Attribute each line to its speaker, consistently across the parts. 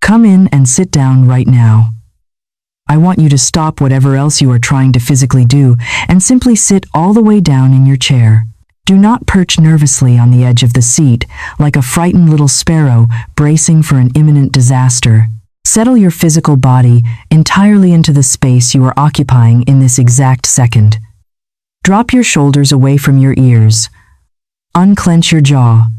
Speaker 1: Come in and sit down right now. I want you to stop whatever else you are trying to physically do and simply sit all the way down in your chair. Do not perch nervously on the edge of the seat like a frightened little sparrow bracing for an imminent disaster. Settle your physical body entirely into the space you are occupying in this exact second. Drop your shoulders away from your ears. Unclench your jaw.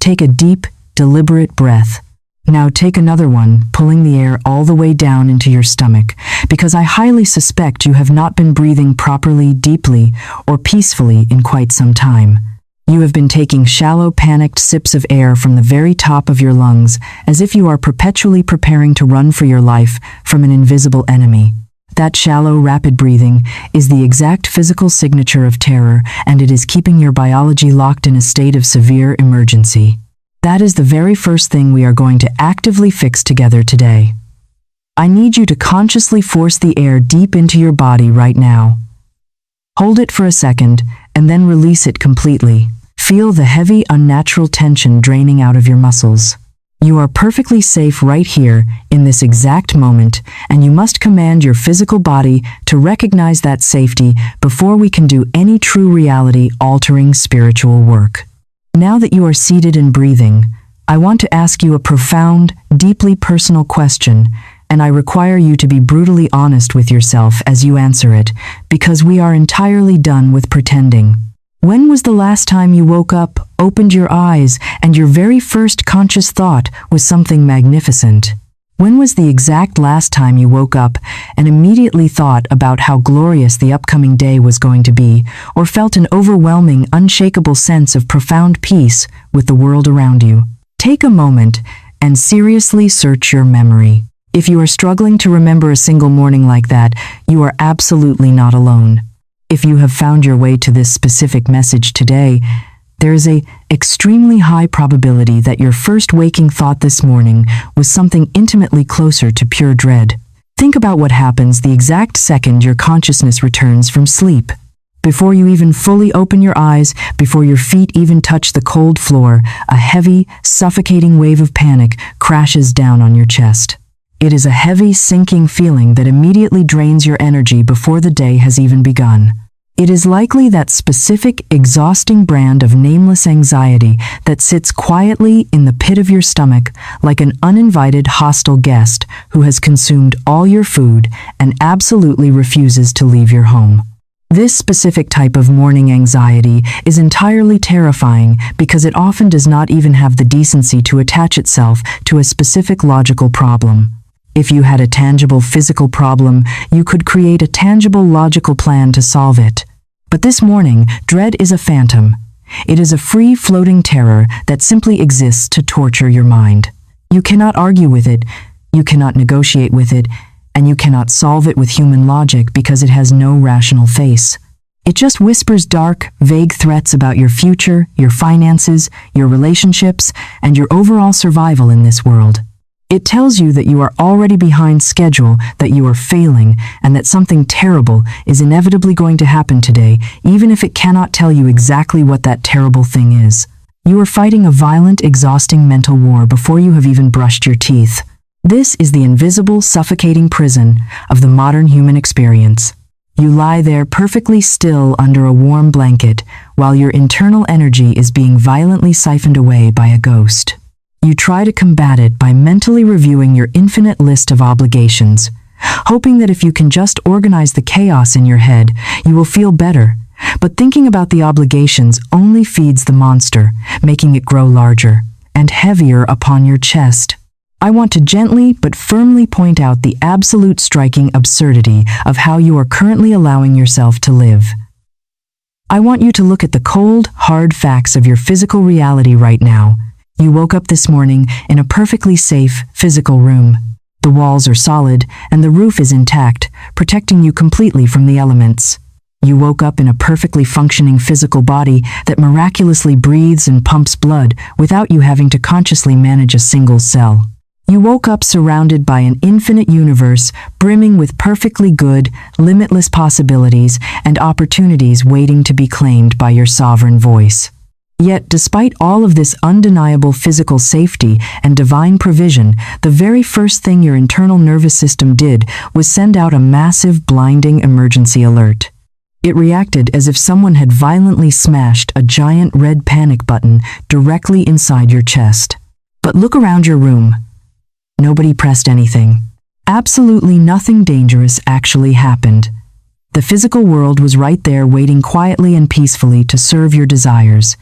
Speaker 1: Take a deep, deliberate breath. Now take another one, pulling the air all the way down into your stomach, because I highly suspect you have not been breathing properly, deeply, or peacefully in quite some time. You have been taking shallow, panicked sips of air from the very top of your lungs, as if you are perpetually preparing to run for your life from an invisible enemy. That shallow, rapid breathing is the exact physical signature of terror, and it is keeping your biology locked in a state of severe emergency. That is the very first thing we are going to actively fix together today. I need you to consciously force the air deep into your body right now. Hold it for a second, and then release it completely. Feel the heavy, unnatural tension draining out of your muscles. You are perfectly safe right here, in this exact moment, and you must command your physical body to recognize that safety before we can do any true reality-altering spiritual work. Now that you are seated and breathing, I want to ask you a profound, deeply personal question, and I require you to be brutally honest with yourself as you answer it, because we are entirely done with pretending. When was the last time you woke up, opened your eyes, and your very first conscious thought was something magnificent? When was the exact last time you woke up and immediately thought about how glorious the upcoming day was going to be, or felt an overwhelming, unshakable sense of profound peace with the world around you? Take a moment and seriously search your memory. If you are struggling to remember a single morning like that, you are absolutely not alone. If you have found your way to this specific message today, there is an extremely high probability that your first waking thought this morning was something intimately closer to pure dread. Think about what happens the exact second your consciousness returns from sleep. Before you even fully open your eyes, before your feet even touch the cold floor, a heavy, suffocating wave of panic crashes down on your chest. It is a heavy, sinking feeling that immediately drains your energy before the day has even begun. It is likely that specific, exhausting brand of nameless anxiety that sits quietly in the pit of your stomach like an uninvited, hostile guest who has consumed all your food and absolutely refuses to leave your home. This specific type of morning anxiety is entirely terrifying because it often does not even have the decency to attach itself to a specific logical problem. If you had a tangible physical problem, you could create a tangible logical plan to solve it. But this morning, dread is a phantom. It is a free-floating terror that simply exists to torture your mind. You cannot argue with it, you cannot negotiate with it, and you cannot solve it with human logic because it has no rational face. It just whispers dark, vague threats about your future, your finances, your relationships, and your overall survival in this world. It tells you that you are already behind schedule, that you are failing, and that something terrible is inevitably going to happen today, even if it cannot tell you exactly what that terrible thing is. You are fighting a violent, exhausting mental war before you have even brushed your teeth. This is the invisible, suffocating prison of the modern human experience. You lie there perfectly still under a warm blanket, while your internal energy is being violently siphoned away by a ghost. You try to combat it by mentally reviewing your infinite list of obligations, hoping that if you can just organize the chaos in your head, you will feel better. But thinking about the obligations only feeds the monster, making it grow larger and heavier upon your chest. I want to gently but firmly point out the absolute striking absurdity of how you are currently allowing yourself to live. I want you to look at the cold, hard facts of your physical reality right now. You woke up this morning in a perfectly safe, physical room. The walls are solid, and the roof is intact, protecting you completely from the elements. You woke up in a perfectly functioning physical body that miraculously breathes and pumps blood without you having to consciously manage a single cell. You woke up surrounded by an infinite universe brimming with perfectly good, limitless possibilities and opportunities waiting to be claimed by your sovereign voice. Yet, despite all of this undeniable physical safety and divine provision, the very first thing your internal nervous system did was send out a massive, blinding emergency alert. It reacted as if someone had violently smashed a giant red panic button directly inside your chest. But look around your room. Nobody pressed anything. Absolutely nothing dangerous actually happened. The physical world was right there waiting quietly and peacefully to serve your desires.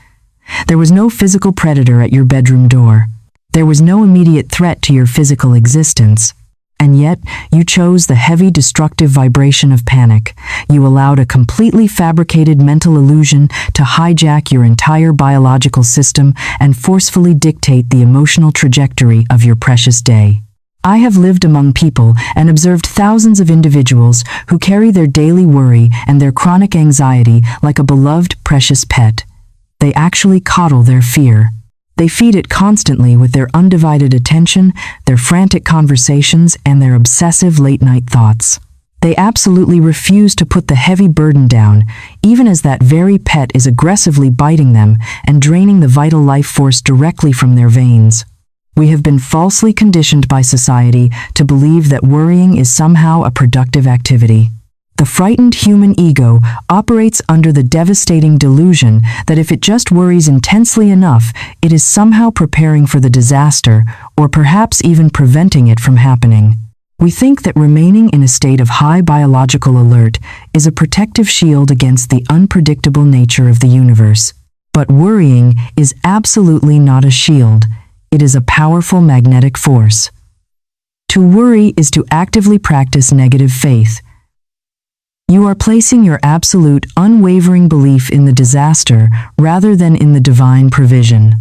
Speaker 1: There was no physical predator at your bedroom door. There was no immediate threat to your physical existence. And yet, you chose the heavy, destructive vibration of panic. You allowed a completely fabricated mental illusion to hijack your entire biological system and forcefully dictate the emotional trajectory of your precious day. I have lived among people and observed thousands of individuals who carry their daily worry and their chronic anxiety like a beloved, precious pet. They actually coddle their fear. They feed it constantly with their undivided attention, their frantic conversations, and their obsessive late-night thoughts. They absolutely refuse to put the heavy burden down, even as that very pet is aggressively biting them and draining the vital life force directly from their veins. We have been falsely conditioned by society to believe that worrying is somehow a productive activity. The frightened human ego operates under the devastating delusion that if it just worries intensely enough, it is somehow preparing for the disaster, or perhaps even preventing it from happening. We think that remaining in a state of high biological alert is a protective shield against the unpredictable nature of the universe. But worrying is absolutely not a shield. It is a powerful magnetic force. To worry is to actively practice negative faith. You are placing your absolute, unwavering belief in the disaster rather than in the divine provision.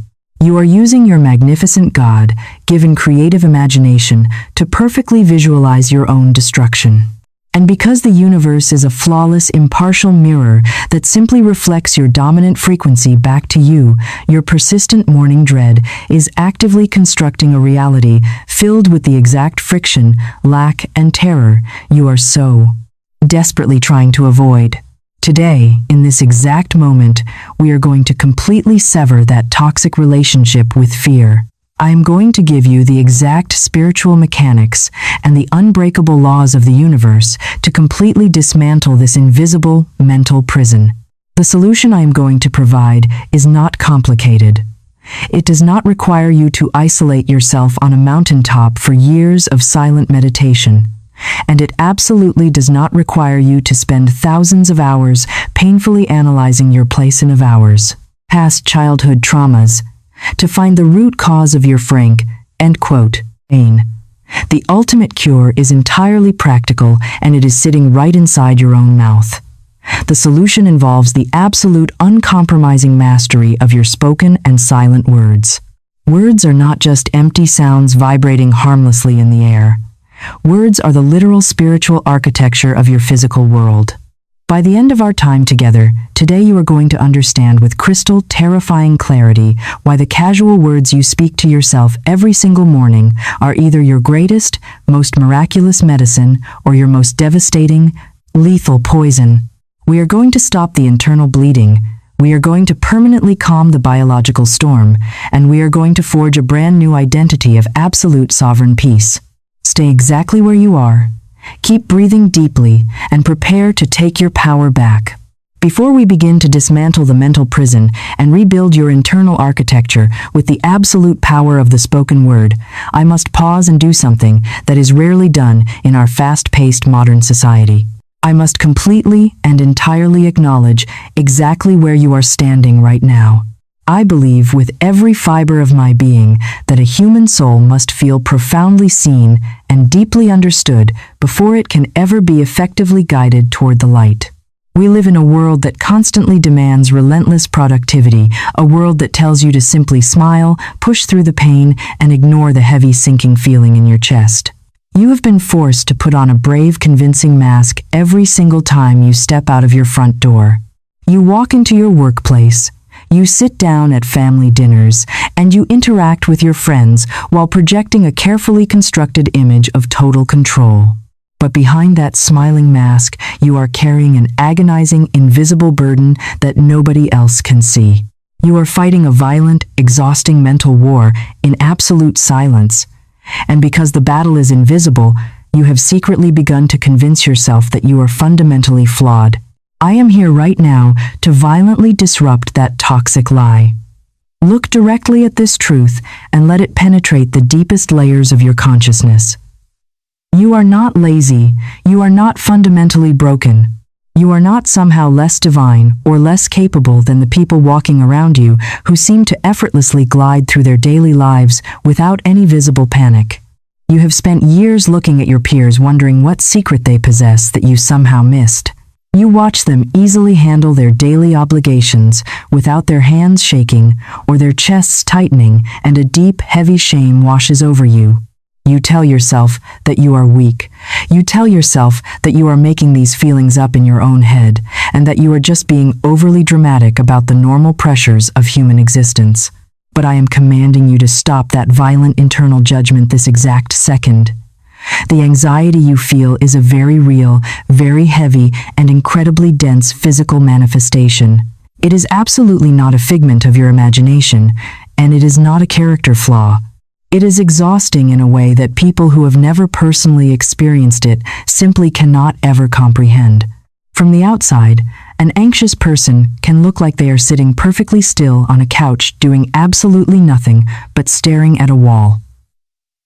Speaker 1: You are using your magnificent God-given creative imagination to perfectly visualize your own destruction. And because the universe is a flawless, impartial mirror that simply reflects your dominant frequency back to you, your persistent morning dread is actively constructing a reality filled with the exact friction, lack, and terror you are so desperately trying to avoid. Today, in this exact moment, we are going to completely sever that toxic relationship with fear. I am going to give you the exact spiritual mechanics and the unbreakable laws of the universe to completely dismantle this invisible mental prison. The solution I am going to provide is not complicated. It does not require you to isolate yourself on a mountaintop for years of silent meditation. And it absolutely does not require you to spend thousands of hours painfully analyzing your place in of hours, past childhood traumas, to find the root cause of your frank, end quote, pain. The ultimate cure is entirely practical, and it is sitting right inside your own mouth. The solution involves the absolute uncompromising mastery of your spoken and silent words. Words are not just empty sounds vibrating harmlessly in the air. Words are the literal spiritual architecture of your physical world. By the end of our time together, today you are going to understand with crystal, terrifying clarity why the casual words you speak to yourself every single morning are either your greatest, most miraculous medicine or your most devastating, lethal poison. We are going to stop the internal bleeding. We are going to permanently calm the biological storm, and we are going to forge a brand new identity of absolute sovereign peace. Stay exactly where you are. Keep breathing deeply and prepare to take your power back. Before we begin to dismantle the mental prison and rebuild your internal architecture with the absolute power of the spoken word, I must pause and do something that is rarely done in our fast-paced modern society. I must completely and entirely acknowledge exactly where you are standing right now. I believe with every fiber of my being that a human soul must feel profoundly seen and deeply understood before it can ever be effectively guided toward the light. We live in a world that constantly demands relentless productivity, a world that tells you to simply smile, push through the pain, and ignore the heavy sinking feeling in your chest. You have been forced to put on a brave, convincing mask every single time you step out of your front door. You walk into your workplace, you sit down at family dinners, and you interact with your friends while projecting a carefully constructed image of total control. But behind that smiling mask, you are carrying an agonizing, invisible burden that nobody else can see. You are fighting a violent, exhausting mental war in absolute silence. And because the battle is invisible, you have secretly begun to convince yourself that you are fundamentally flawed. I am here right now to violently disrupt that toxic lie. Look directly at this truth and let it penetrate the deepest layers of your consciousness. You are not lazy. You are not fundamentally broken. You are not somehow less divine or less capable than the people walking around you who seem to effortlessly glide through their daily lives without any visible panic. You have spent years looking at your peers wondering what secret they possess that you somehow missed. You watch them easily handle their daily obligations without their hands shaking or their chests tightening, and a deep, heavy shame washes over you. You tell yourself that you are weak. You tell yourself that you are making these feelings up in your own head, and that you are just being overly dramatic about the normal pressures of human existence. But I am commanding you to stop that violent internal judgment this exact second. The anxiety you feel is a very real, very heavy, and incredibly dense physical manifestation. It is absolutely not a figment of your imagination, and it is not a character flaw. It is exhausting in a way that people who have never personally experienced it simply cannot ever comprehend. From the outside, an anxious person can look like they are sitting perfectly still on a couch doing absolutely nothing but staring at a wall.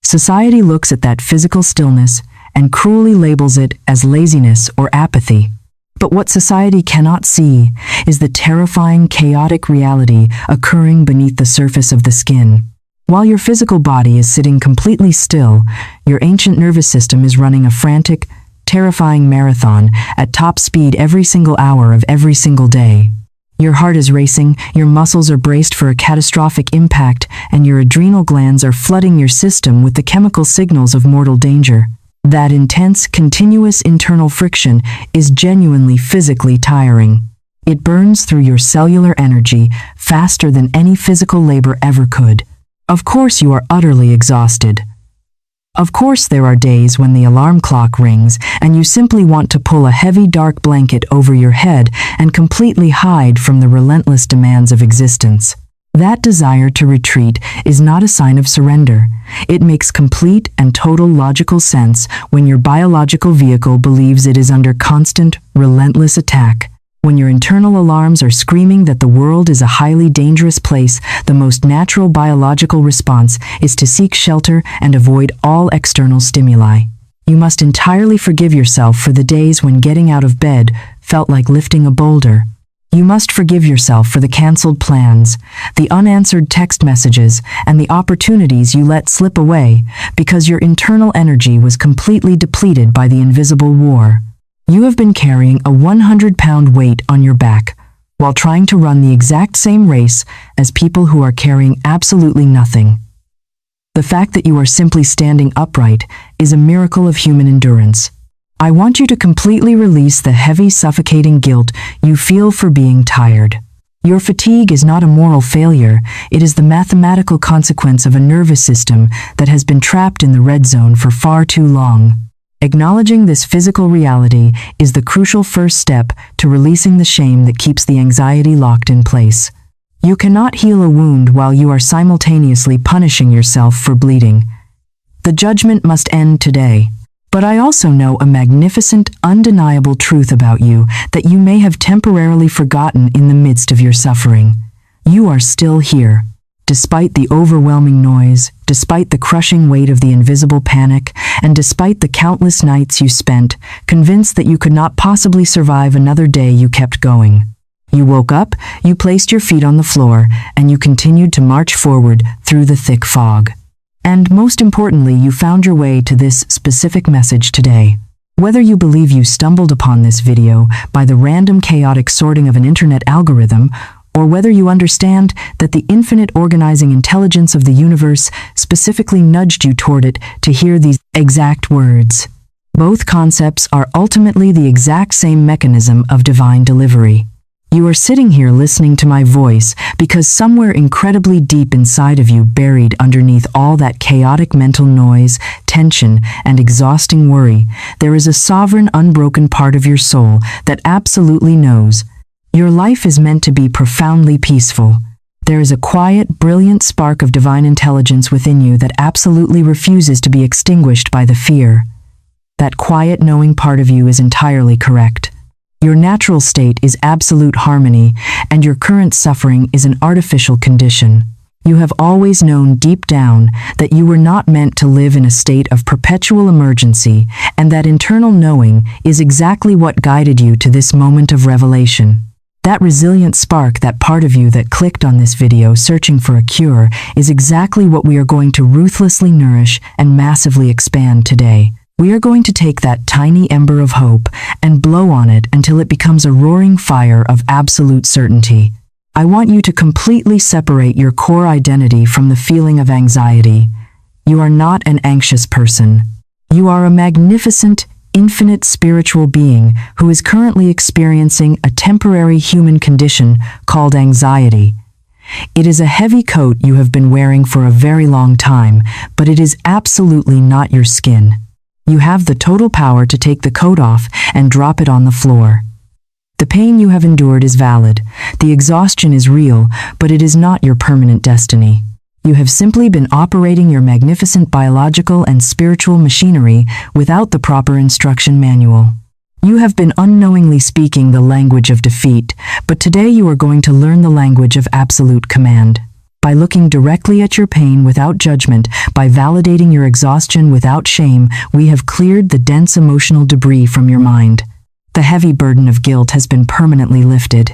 Speaker 1: Society looks at that physical stillness and cruelly labels it as laziness or apathy. But what society cannot see is the terrifying, chaotic reality occurring beneath the surface of the skin. While your physical body is sitting completely still, your ancient nervous system is running a frantic, terrifying marathon at top speed every single hour of every single day. Your heart is racing, your muscles are braced for a catastrophic impact, and your adrenal glands are flooding your system with the chemical signals of mortal danger. That intense, continuous internal friction is genuinely physically tiring. It burns through your cellular energy faster than any physical labor ever could. Of course you are utterly exhausted. Of course there are days when the alarm clock rings and you simply want to pull a heavy dark blanket over your head and completely hide from the relentless demands of existence. That desire to retreat is not a sign of surrender. It makes complete and total logical sense when your biological vehicle believes it is under constant, relentless attack. When your internal alarms are screaming that the world is a highly dangerous place, the most natural biological response is to seek shelter and avoid all external stimuli. You must entirely forgive yourself for the days when getting out of bed felt like lifting a boulder. You must forgive yourself for the canceled plans, the unanswered text messages, and the opportunities you let slip away because your internal energy was completely depleted by the invisible war. You have been carrying a 100-pound weight on your back while trying to run the exact same race as people who are carrying absolutely nothing. The fact that you are simply standing upright is a miracle of human endurance. I want you to completely release the heavy, suffocating guilt you feel for being tired. Your fatigue is not a moral failure, it is the mathematical consequence of a nervous system that has been trapped in the red zone for far too long. Acknowledging this physical reality is the crucial first step to releasing the shame that keeps the anxiety locked in place. You cannot heal a wound while you are simultaneously punishing yourself for bleeding. The judgment must end today. But I also know a magnificent, undeniable truth about you that you may have temporarily forgotten in the midst of your suffering. You are still here. Despite the overwhelming noise, despite the crushing weight of the invisible panic, and despite the countless nights you spent, convinced that you could not possibly survive another day, you kept going. You woke up, you placed your feet on the floor, and you continued to march forward through the thick fog. And most importantly, you found your way to this specific message today. Whether you believe you stumbled upon this video by the random chaotic sorting of an internet algorithm, or whether you understand that the infinite organizing intelligence of the universe specifically nudged you toward it to hear these exact words. Both concepts are ultimately the exact same mechanism of divine delivery. You are sitting here listening to my voice because somewhere incredibly deep inside of you, buried underneath all that chaotic mental noise, tension, and exhausting worry, there is a sovereign, unbroken part of your soul that absolutely knows your life is meant to be profoundly peaceful. There is a quiet, brilliant spark of divine intelligence within you that absolutely refuses to be extinguished by the fear. That quiet, knowing part of you is entirely correct. Your natural state is absolute harmony, and your current suffering is an artificial condition. You have always known deep down that you were not meant to live in a state of perpetual emergency, and that internal knowing is exactly what guided you to this moment of revelation. That resilient spark, that part of you that clicked on this video searching for a cure, is exactly what we are going to ruthlessly nourish and massively expand today. We are going to take that tiny ember of hope and blow on it until it becomes a roaring fire of absolute certainty. I want you to completely separate your core identity from the feeling of anxiety. You are not an anxious person. You are a magnificent, infinite spiritual being who is currently experiencing a temporary human condition called anxiety. It is a heavy coat you have been wearing for a very long time, but it is absolutely not your skin. You have the total power to take the coat off and drop it on the floor. The pain you have endured is valid, the exhaustion is real, but it is not your permanent destiny. You have simply been operating your magnificent biological and spiritual machinery without the proper instruction manual. You have been unknowingly speaking the language of defeat, but today you are going to learn the language of absolute command. By looking directly at your pain without judgment, by validating your exhaustion without shame, we have cleared the dense emotional debris from your mind. The heavy burden of guilt has been permanently lifted.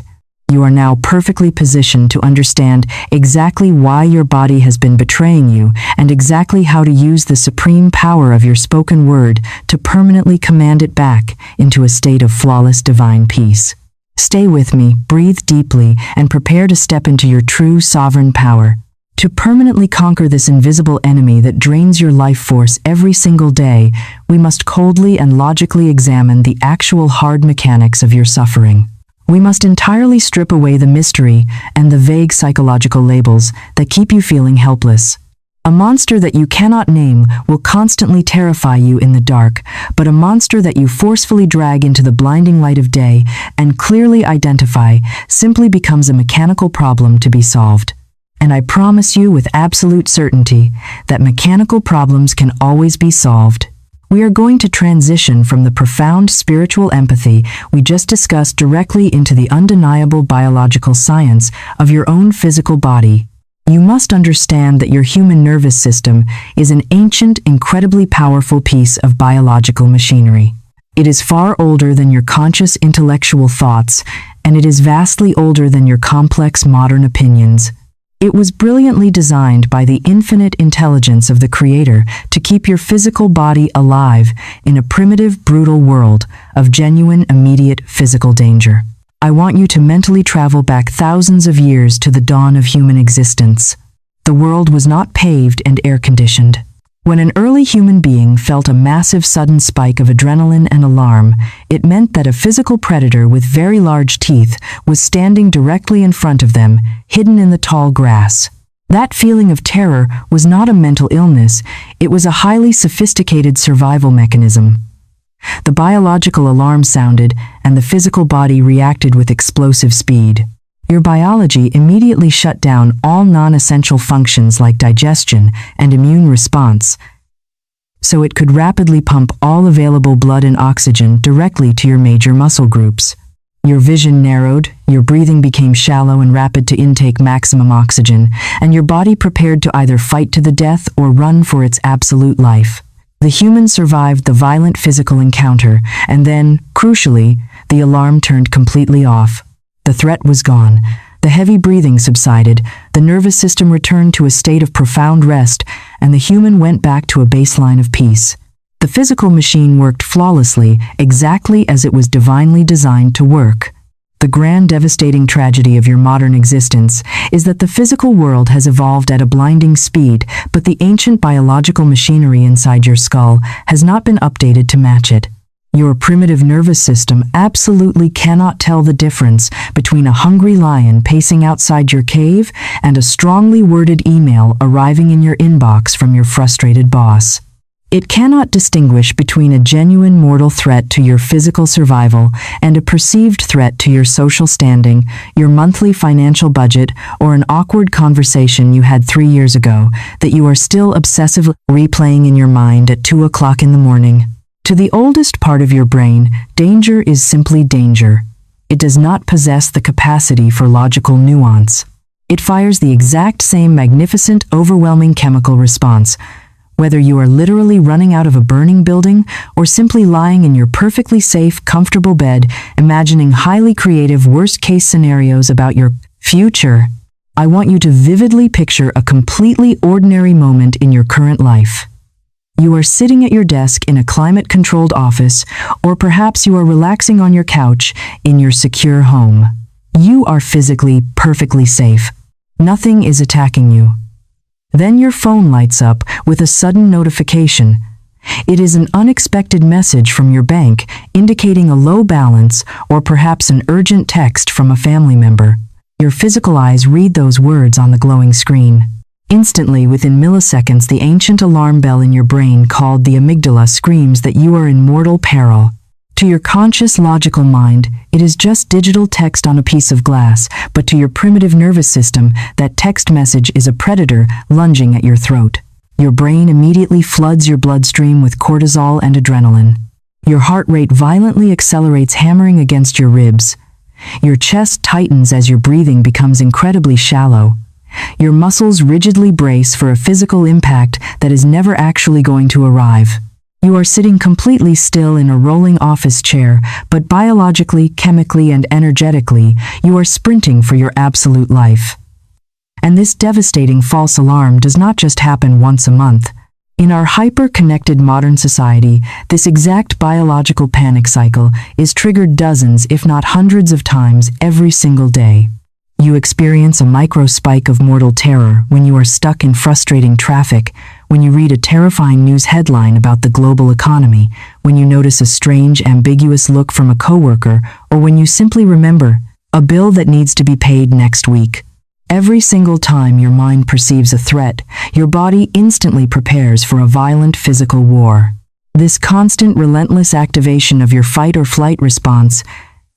Speaker 1: You are now perfectly positioned to understand exactly why your body has been betraying you and exactly how to use the supreme power of your spoken word to permanently command it back into a state of flawless divine peace. Stay with me, breathe deeply, and prepare to step into your true sovereign power. To permanently conquer this invisible enemy that drains your life force every single day, we must coldly and logically examine the actual hard mechanics of your suffering. We must entirely strip away the mystery and the vague psychological labels that keep you feeling helpless. A monster that you cannot name will constantly terrify you in the dark, but a monster that you forcefully drag into the blinding light of day and clearly identify simply becomes a mechanical problem to be solved. And I promise you with absolute certainty that mechanical problems can always be solved. We are going to transition from the profound spiritual empathy we just discussed directly into the undeniable biological science of your own physical body. You must understand that your human nervous system is an ancient, incredibly powerful piece of biological machinery. It is far older than your conscious intellectual thoughts, and it is vastly older than your complex modern opinions. It was brilliantly designed by the infinite intelligence of the Creator to keep your physical body alive in a primitive, brutal world of genuine, immediate physical danger. I want you to mentally travel back thousands of years to the dawn of human existence. The world was not paved and air-conditioned. When an early human being felt a massive sudden spike of adrenaline and alarm, it meant that a physical predator with very large teeth was standing directly in front of them, hidden in the tall grass. That feeling of terror was not a mental illness, it was a highly sophisticated survival mechanism. The biological alarm sounded, and the physical body reacted with explosive speed. Your biology immediately shut down all non-essential functions like digestion and immune response, so it could rapidly pump all available blood and oxygen directly to your major muscle groups. Your vision narrowed, your breathing became shallow and rapid to intake maximum oxygen, and your body prepared to either fight to the death or run for its absolute life. The human survived the violent physical encounter, and then, crucially, the alarm turned completely off. The threat was gone. The heavy breathing subsided, the nervous system returned to a state of profound rest, and the human went back to a baseline of peace. The physical machine worked flawlessly, exactly as it was divinely designed to work. The grand devastating tragedy of your modern existence is that the physical world has evolved at a blinding speed, but the ancient biological machinery inside your skull has not been updated to match it. Your primitive nervous system absolutely cannot tell the difference between a hungry lion pacing outside your cave and a strongly worded email arriving in your inbox from your frustrated boss. It cannot distinguish between a genuine mortal threat to your physical survival and a perceived threat to your social standing, your monthly financial budget, or an awkward conversation you had 3 years ago that you are still obsessively replaying in your mind at 2 o'clock in the morning. To the oldest part of your brain, danger is simply danger. It does not possess the capacity for logical nuance. It fires the exact same magnificent, overwhelming chemical response, whether you are literally running out of a burning building or simply lying in your perfectly safe, comfortable bed, imagining highly creative worst-case scenarios about your future. I want you to vividly picture a completely ordinary moment in your current life. You are sitting at your desk in a climate-controlled office, or perhaps you are relaxing on your couch in your secure home. You are physically perfectly safe. Nothing is attacking you. Then your phone lights up with a sudden notification. It is an unexpected message from your bank indicating a low balance or perhaps an urgent text from a family member. Your physical eyes read those words on the glowing screen. Instantly, within milliseconds, the ancient alarm bell in your brain called the amygdala screams that you are in mortal peril. To your conscious, logical mind, it is just digital text on a piece of glass, but to your primitive nervous system, that text message is a predator lunging at your throat. Your brain immediately floods your bloodstream with cortisol and adrenaline. Your heart rate violently accelerates, hammering against your ribs. Your chest tightens as your breathing becomes incredibly shallow. Your muscles rigidly brace for a physical impact that is never actually going to arrive. You are sitting completely still in a rolling office chair, but biologically, chemically, and energetically, you are sprinting for your absolute life. And this devastating false alarm does not just happen once a month. In our hyper-connected modern society, this exact biological panic cycle is triggered dozens, if not hundreds of times every single day. You experience a micro spike of mortal terror when you are stuck in frustrating traffic, when you read a terrifying news headline about the global economy, when you notice a strange, ambiguous look from a coworker, or when you simply remember a bill that needs to be paid next week. Every single time your mind perceives a threat, your body instantly prepares for a violent physical war. This constant, relentless activation of your fight or flight response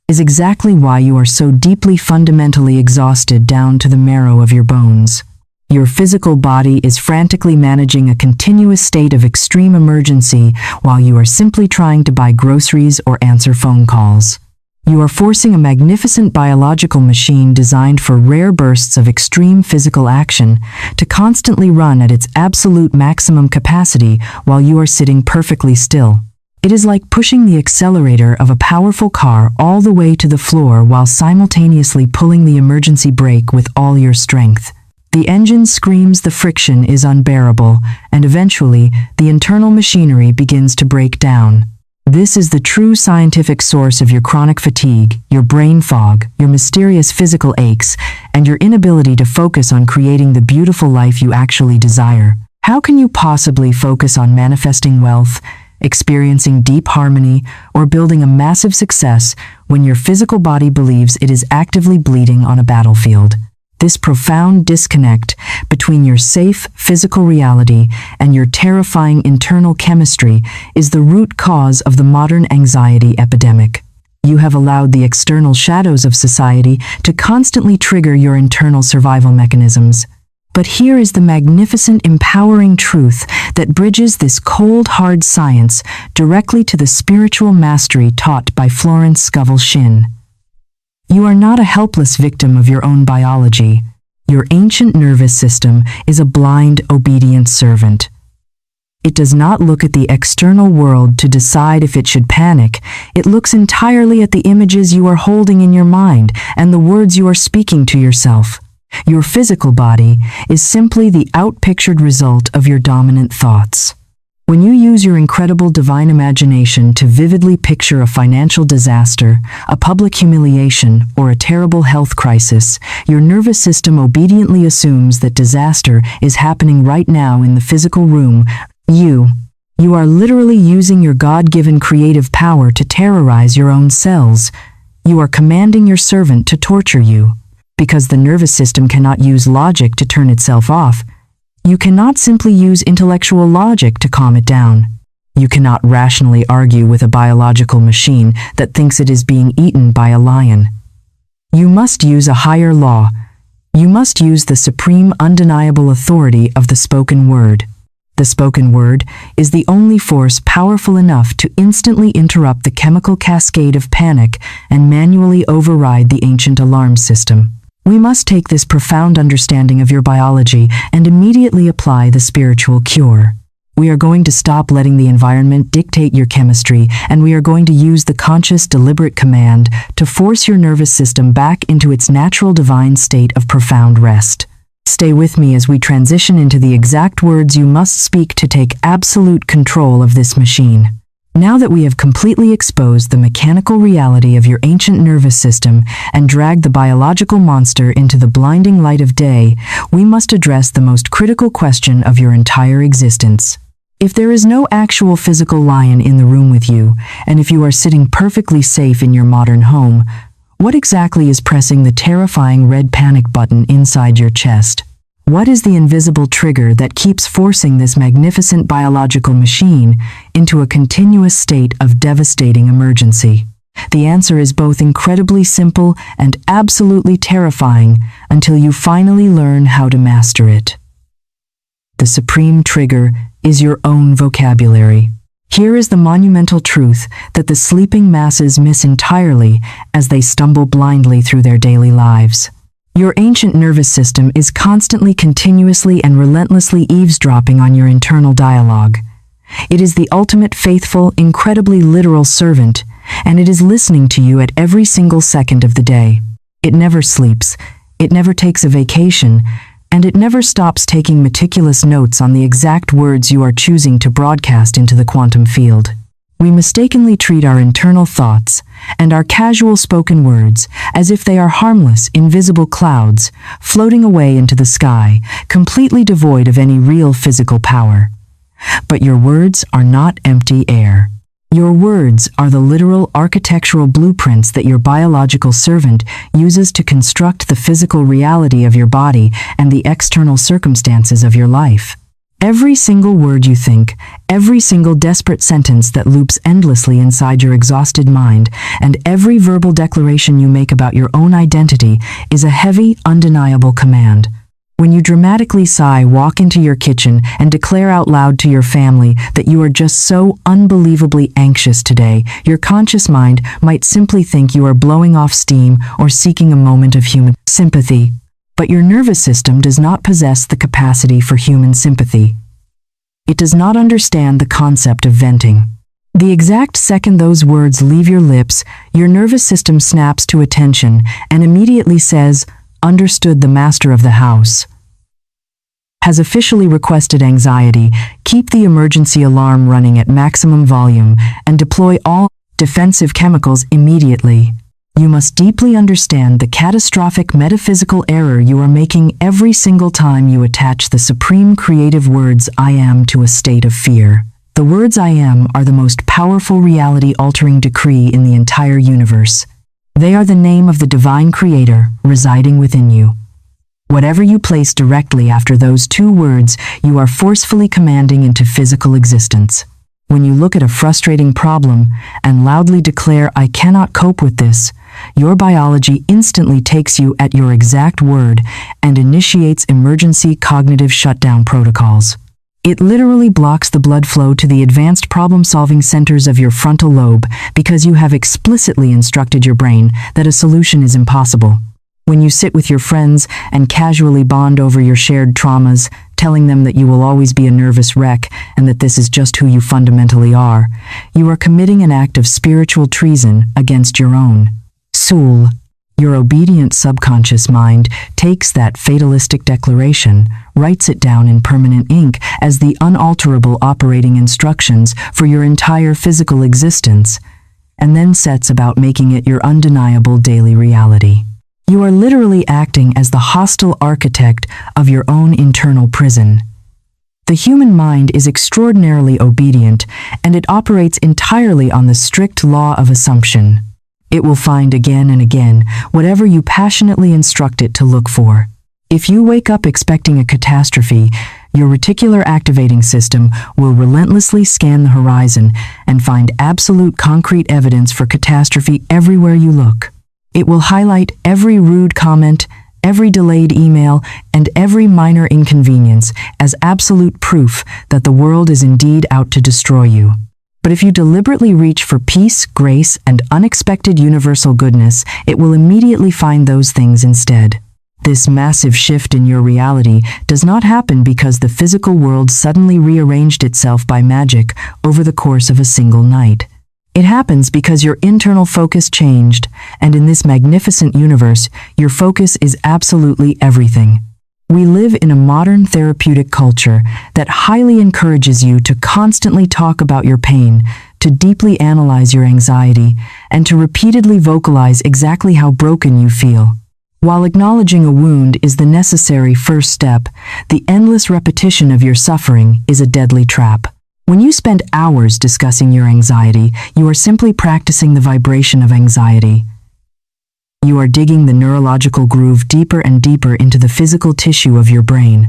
Speaker 1: is exactly why you are so deeply fundamentally exhausted down to the marrow of your bones. Your physical body is frantically managing a continuous state of extreme emergency while you are simply trying to buy groceries or answer phone calls. You are forcing a magnificent biological machine designed for rare bursts of extreme physical action to constantly run at its absolute maximum capacity while you are sitting perfectly still. It is like pushing the accelerator of a powerful car all the way to the floor while simultaneously pulling the emergency brake with all your strength. The engine screams, the friction is unbearable, and eventually, the internal machinery begins to break down. This is the true scientific source of your chronic fatigue, your brain fog, your mysterious physical aches, and your inability to focus on creating the beautiful life you actually desire. How can you possibly focus on manifesting wealth, experiencing deep harmony, or building a massive success when your physical body believes it is actively bleeding on a battlefield? This profound disconnect between your safe physical reality and your terrifying internal chemistry is the root cause of the modern anxiety epidemic. You have allowed the external shadows of society to constantly trigger your internal survival mechanisms. But here is the magnificent, empowering truth that bridges this cold, hard science directly to the spiritual mastery taught by Florence Scovel Shinn. You are not a helpless victim of your own biology. Your ancient nervous system is a blind, obedient servant. It does not look at the external world to decide if it should panic. It looks entirely at the images you are holding in your mind and the words you are speaking to yourself. Your physical body is simply the outpictured result of your dominant thoughts. When you use your incredible divine imagination to vividly picture a financial disaster, a public humiliation, or a terrible health crisis, your nervous system obediently assumes that disaster is happening right now in the physical room. You are literally using your God-given creative power to terrorize your own cells. You are commanding your servant to torture you. Because the nervous system cannot use logic to turn itself off, You cannot simply use intellectual logic to calm it down. You cannot rationally argue with a biological machine that thinks it is being eaten by a lion. You must use a higher law. You must use the supreme undeniable authority of the spoken word. The spoken word is the only force powerful enough to instantly interrupt the chemical cascade of panic and manually override the ancient alarm system. We must take this profound understanding of your biology and immediately apply the spiritual cure. We are going to stop letting the environment dictate your chemistry, and we are going to use the conscious, deliberate command to force your nervous system back into its natural divine state of profound rest. Stay with me as we transition into the exact words you must speak to take absolute control of this machine. Now that we have completely exposed the mechanical reality of your ancient nervous system and dragged the biological monster into the blinding light of day, we must address the most critical question of your entire existence. If there is no actual physical lion in the room with you, and if you are sitting perfectly safe in your modern home, what exactly is pressing the terrifying red panic button inside your chest? What is the invisible trigger that keeps forcing this magnificent biological machine into a continuous state of devastating emergency? The answer is both incredibly simple and absolutely terrifying until you finally learn how to master it. The supreme trigger is your own vocabulary. Here is the monumental truth that the sleeping masses miss entirely as they stumble blindly through their daily lives. Your ancient nervous system is constantly, continuously, and relentlessly eavesdropping on your internal dialogue. It is the ultimate faithful, incredibly literal servant, and it is listening to you at every single second of the day. It never sleeps, it never takes a vacation, and it never stops taking meticulous notes on the exact words you are choosing to broadcast into the quantum field. We mistakenly treat our internal thoughts and our casual spoken words as if they are harmless, invisible clouds floating away into the sky, completely devoid of any real physical power. But your words are not empty air. Your words are the literal architectural blueprints that your biological servant uses to construct the physical reality of your body and the external circumstances of your life. Every single word you think, every single desperate sentence that loops endlessly inside your exhausted mind, and every verbal declaration you make about your own identity is a heavy, undeniable command. When you dramatically sigh, walk into your kitchen, and declare out loud to your family that you are just so unbelievably anxious today, your conscious mind might simply think you are blowing off steam or seeking a moment of human sympathy. But your nervous system does not possess the capacity for human sympathy. It does not understand the concept of venting. The exact second those words leave your lips, your nervous system snaps to attention and immediately says, "Understood, the master of the house has officially requested anxiety. Keep the emergency alarm running at maximum volume and deploy all defensive chemicals immediately." You must deeply understand the catastrophic metaphysical error you are making every single time you attach the supreme creative words "I am" to a state of fear. The words "I am" are the most powerful reality-altering decree in the entire universe. They are the name of the divine creator residing within you. Whatever you place directly after those two words, you are forcefully commanding into physical existence. When you look at a frustrating problem and loudly declare, "I cannot cope with this," your biology instantly takes you at your exact word and initiates emergency cognitive shutdown protocols. It literally blocks the blood flow to the advanced problem-solving centers of your frontal lobe because you have explicitly instructed your brain that a solution is impossible. When you sit with your friends and casually bond over your shared traumas, telling them that you will always be a nervous wreck and that this is just who you fundamentally are, you are committing an act of spiritual treason against your own soul. Your obedient subconscious mind takes that fatalistic declaration, writes it down in permanent ink as the unalterable operating instructions for your entire physical existence, and then sets about making it your undeniable daily reality. You are literally acting as the hostile architect of your own internal prison. The human mind is extraordinarily obedient, and it operates entirely on the strict law of assumption. It will find again and again whatever you passionately instruct it to look for. If you wake up expecting a catastrophe, Your reticular activating system will relentlessly scan the horizon and find absolute concrete evidence for catastrophe everywhere you look. It will highlight every rude comment, every delayed email, and every minor inconvenience as absolute proof that the world is indeed out to destroy you. But if you deliberately reach for peace, grace, and unexpected universal goodness, it will immediately find those things instead. This massive shift in your reality does not happen because the physical world suddenly rearranged itself by magic over the course of a single night. It happens because your internal focus changed, and in this magnificent universe, your focus is absolutely everything. We live in a modern therapeutic culture that highly encourages you to constantly talk about your pain, to deeply analyze your anxiety, and to repeatedly vocalize exactly how broken you feel. While acknowledging a wound is the necessary first step, the endless repetition of your suffering is a deadly trap. When you spend hours discussing your anxiety, you are simply practicing the vibration of anxiety. You are digging the neurological groove deeper and deeper into the physical tissue of your brain.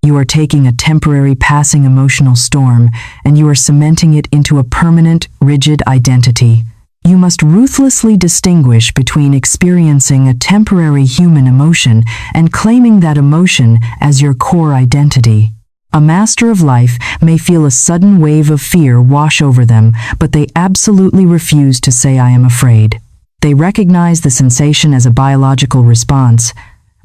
Speaker 1: You are taking a temporary passing emotional storm, and you are cementing it into a permanent, rigid identity. You must ruthlessly distinguish between experiencing a temporary human emotion and claiming that emotion as your core identity. A master of life may feel a sudden wave of fear wash over them, but they absolutely refuse to say "I am afraid." They recognize the sensation as a biological response,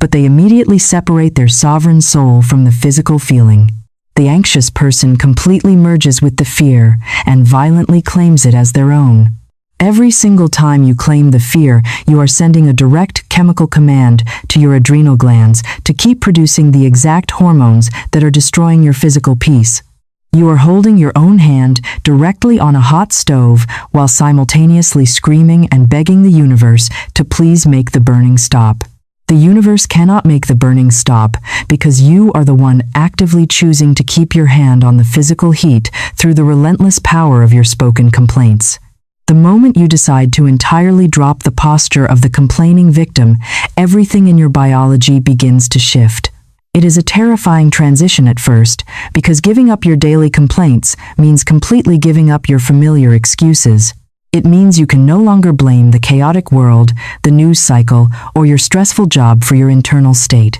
Speaker 1: but they immediately separate their sovereign soul from the physical feeling. The anxious person completely merges with the fear and violently claims it as their own. Every single time you claim the fear, you are sending a direct chemical command to your adrenal glands to keep producing the exact hormones that are destroying your physical peace. You are holding your own hand directly on a hot stove while simultaneously screaming and begging the universe to please make the burning stop. The universe cannot make the burning stop because you are the one actively choosing to keep your hand on the physical heat through the relentless power of your spoken complaints. The moment you decide to entirely drop the posture of the complaining victim, everything in your biology begins to shift. It is a terrifying transition at first, because giving up your daily complaints means completely giving up your familiar excuses. It means you can no longer blame the chaotic world, the news cycle, or your stressful job for your internal state.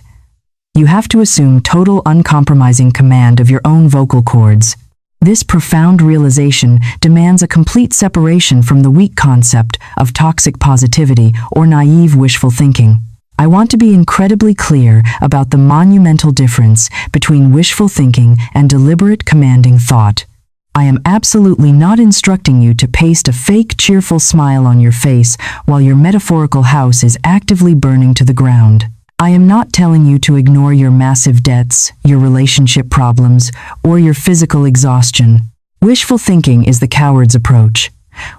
Speaker 1: You have to assume total uncompromising command of your own vocal cords. This profound realization demands a complete separation from the weak concept of toxic positivity or naive wishful thinking. I want to be incredibly clear about the monumental difference between wishful thinking and deliberate commanding thought. I am absolutely not instructing you to paste a fake cheerful smile on your face while your metaphorical house is actively burning to the ground. I am not telling you to ignore your massive debts, your relationship problems, or your physical exhaustion. Wishful thinking is the coward's approach.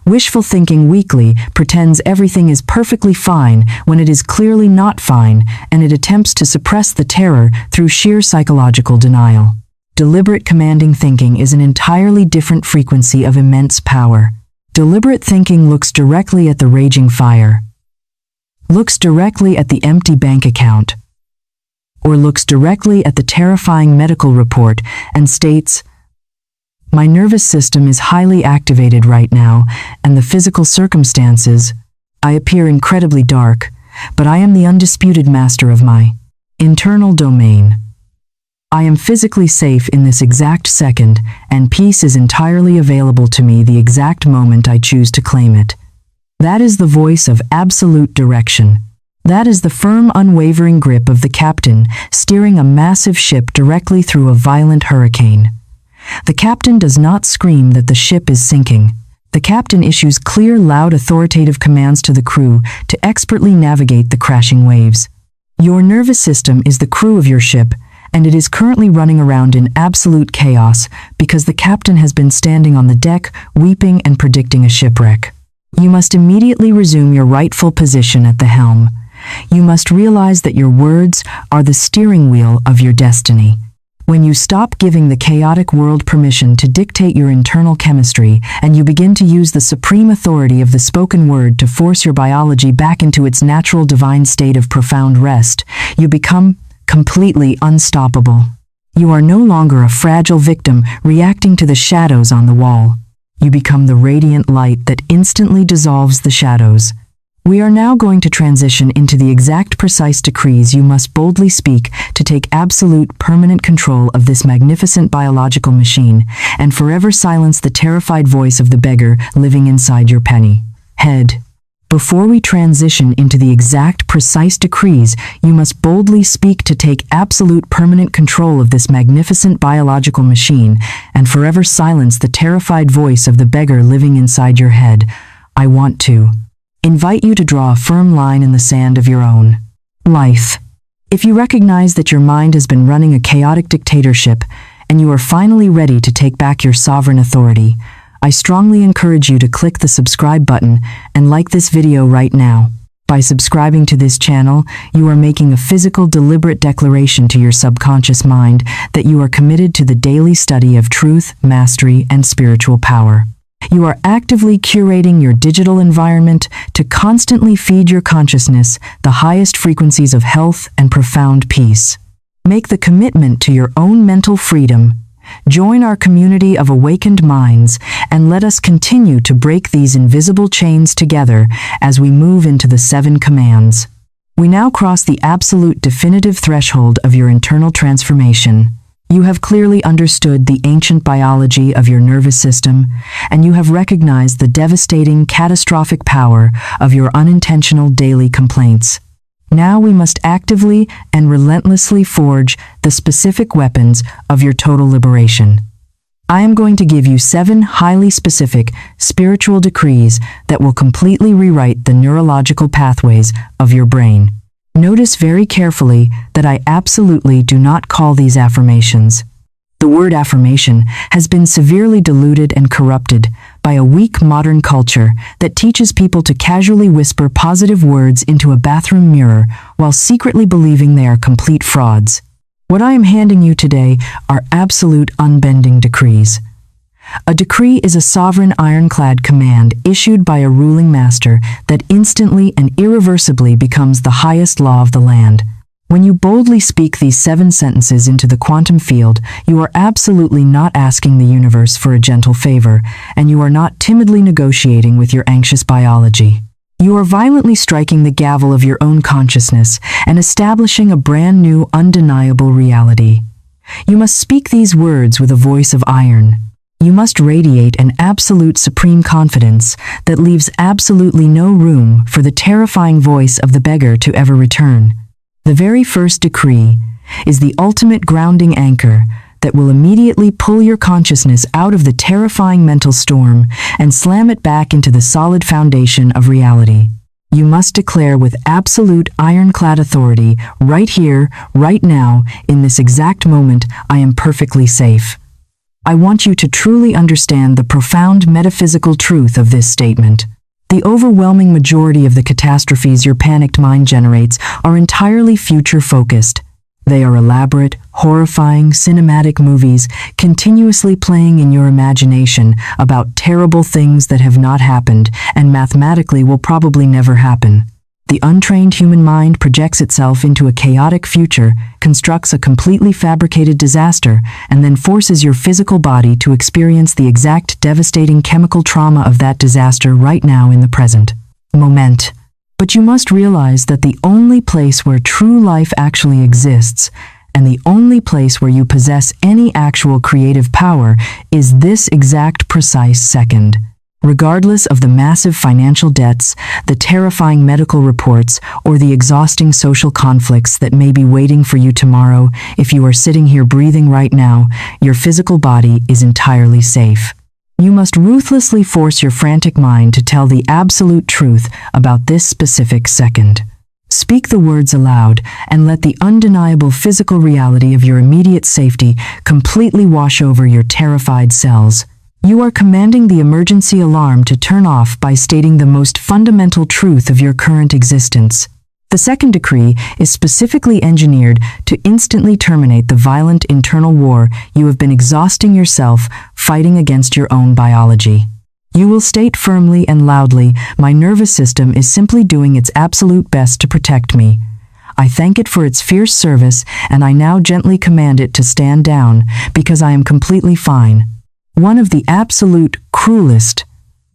Speaker 1: Wishful thinking weakly pretends everything is perfectly fine when it is clearly not fine, and it attempts to suppress the terror through sheer psychological denial. Deliberate commanding thinking is an entirely different frequency of immense power. Deliberate thinking looks directly at the raging fire, looks directly at the empty bank account, or looks directly at the terrifying medical report and states, "My nervous system is highly activated right now, and the physical circumstances, I appear incredibly dark, but I am the undisputed master of my internal domain. I am physically safe in this exact second, and peace is entirely available to me the exact moment I choose to claim it." That is the voice of absolute direction. That is the firm, unwavering grip of the captain steering a massive ship directly through a violent hurricane. The captain does not scream that the ship is sinking. The captain issues clear, loud, authoritative commands to the crew to expertly navigate the crashing waves. Your nervous system is the crew of your ship, and it is currently running around in absolute chaos because the captain has been standing on the deck, weeping and predicting a shipwreck. You must immediately resume your rightful position at the helm. You must realize that your words are the steering wheel of your destiny. When you stop giving the chaotic world permission to dictate your internal chemistry, and you begin to use the supreme authority of the spoken word to force your biology back into its natural divine state of profound rest, you become completely unstoppable. You are no longer a fragile victim reacting to the shadows on the wall. You become the radiant light that instantly dissolves the shadows. We are now going to transition into the exact precise decrees you must boldly speak to take absolute permanent control of this magnificent biological machine and forever silence the terrified voice of the beggar living inside your penny head. Before we transition into the exact precise decrees you must boldly speak to take absolute permanent control of this magnificent biological machine and forever silence the terrified voice of the beggar living inside your head, I want to invite you to draw a firm line in the sand of your own life. If you recognize that your mind has been running a chaotic dictatorship and you are finally ready to take back your sovereign authority, I strongly encourage you to click the subscribe button and like this video right now. By subscribing to this channel, you are making a physical, deliberate declaration to your subconscious mind that you are committed to the daily study of truth, mastery, and spiritual power. You are actively curating your digital environment to constantly feed your consciousness the highest frequencies of health and profound peace. Make the commitment to your own mental freedom. Join our community of awakened minds and let us continue to break these invisible chains together as we move into the 7 commands. We now cross the absolute definitive threshold of your internal transformation. You have clearly understood the ancient biology of your nervous system, and you have recognized the devastating, catastrophic power of your unintentional daily complaints. Now we must actively and relentlessly forge the specific weapons of your total liberation. I am going to give you 7 highly specific spiritual decrees that will completely rewrite the neurological pathways of your brain. Notice very carefully that I absolutely do not call these affirmations. The word affirmation has been severely diluted and corrupted by a weak modern culture that teaches people to casually whisper positive words into a bathroom mirror while secretly believing they are complete frauds. What I am handing you today are absolute unbending decrees. A decree is a sovereign ironclad command issued by a ruling master that instantly and irreversibly becomes the highest law of the land. When you boldly speak these 7 sentences into the quantum field, you are absolutely not asking the universe for a gentle favor, and you are not timidly negotiating with your anxious biology. You are violently striking the gavel of your own consciousness and establishing a brand new, undeniable reality. You must speak these words with a voice of iron. You must radiate an absolute supreme confidence that leaves absolutely no room for the terrifying voice of the beggar to ever return. The very first decree is the ultimate grounding anchor that will immediately pull your consciousness out of the terrifying mental storm and slam it back into the solid foundation of reality. You must declare with absolute ironclad authority, right here, right now, in this exact moment, I am perfectly safe. I want you to truly understand the profound metaphysical truth of this statement. The overwhelming majority of the catastrophes your panicked mind generates are entirely future-focused. They are elaborate, horrifying, cinematic movies continuously playing in your imagination about terrible things that have not happened and mathematically will probably never happen. The untrained human mind projects itself into a chaotic future, constructs a completely fabricated disaster, and then forces your physical body to experience the exact devastating chemical trauma of that disaster right now in the present moment. But you must realize that the only place where true life actually exists, and the only place where you possess any actual creative power, is this exact precise second. Regardless of the massive financial debts, the terrifying medical reports, or the exhausting social conflicts that may be waiting for you tomorrow, if you are sitting here breathing right now, your physical body is entirely safe. You must ruthlessly force your frantic mind to tell the absolute truth about this specific second. Speak the words aloud and let the undeniable physical reality of your immediate safety completely wash over your terrified cells. You are commanding the emergency alarm to turn off by stating the most fundamental truth of your current existence. The second decree is specifically engineered to instantly terminate the violent internal war you have been exhausting yourself fighting against your own biology. You will state firmly and loudly, "My nervous system is simply doing its absolute best to protect me. I thank it for its fierce service, and I now gently command it to stand down, because I am completely fine. One of the absolute cruelest,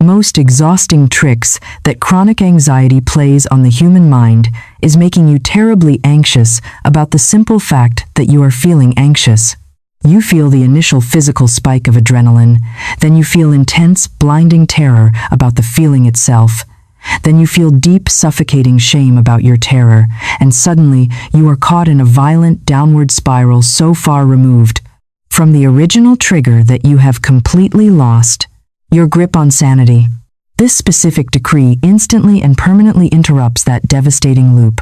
Speaker 1: most exhausting tricks that chronic anxiety plays on the human mind is making you terribly anxious about the simple fact that you are feeling anxious. You feel the initial physical spike of adrenaline, then you feel intense, blinding terror about the feeling itself. Then you feel deep, suffocating shame about your terror, and suddenly you are caught in a violent downward spiral so far removed from the original trigger that you have completely lost your grip on sanity. This specific decree instantly and permanently interrupts that devastating loop.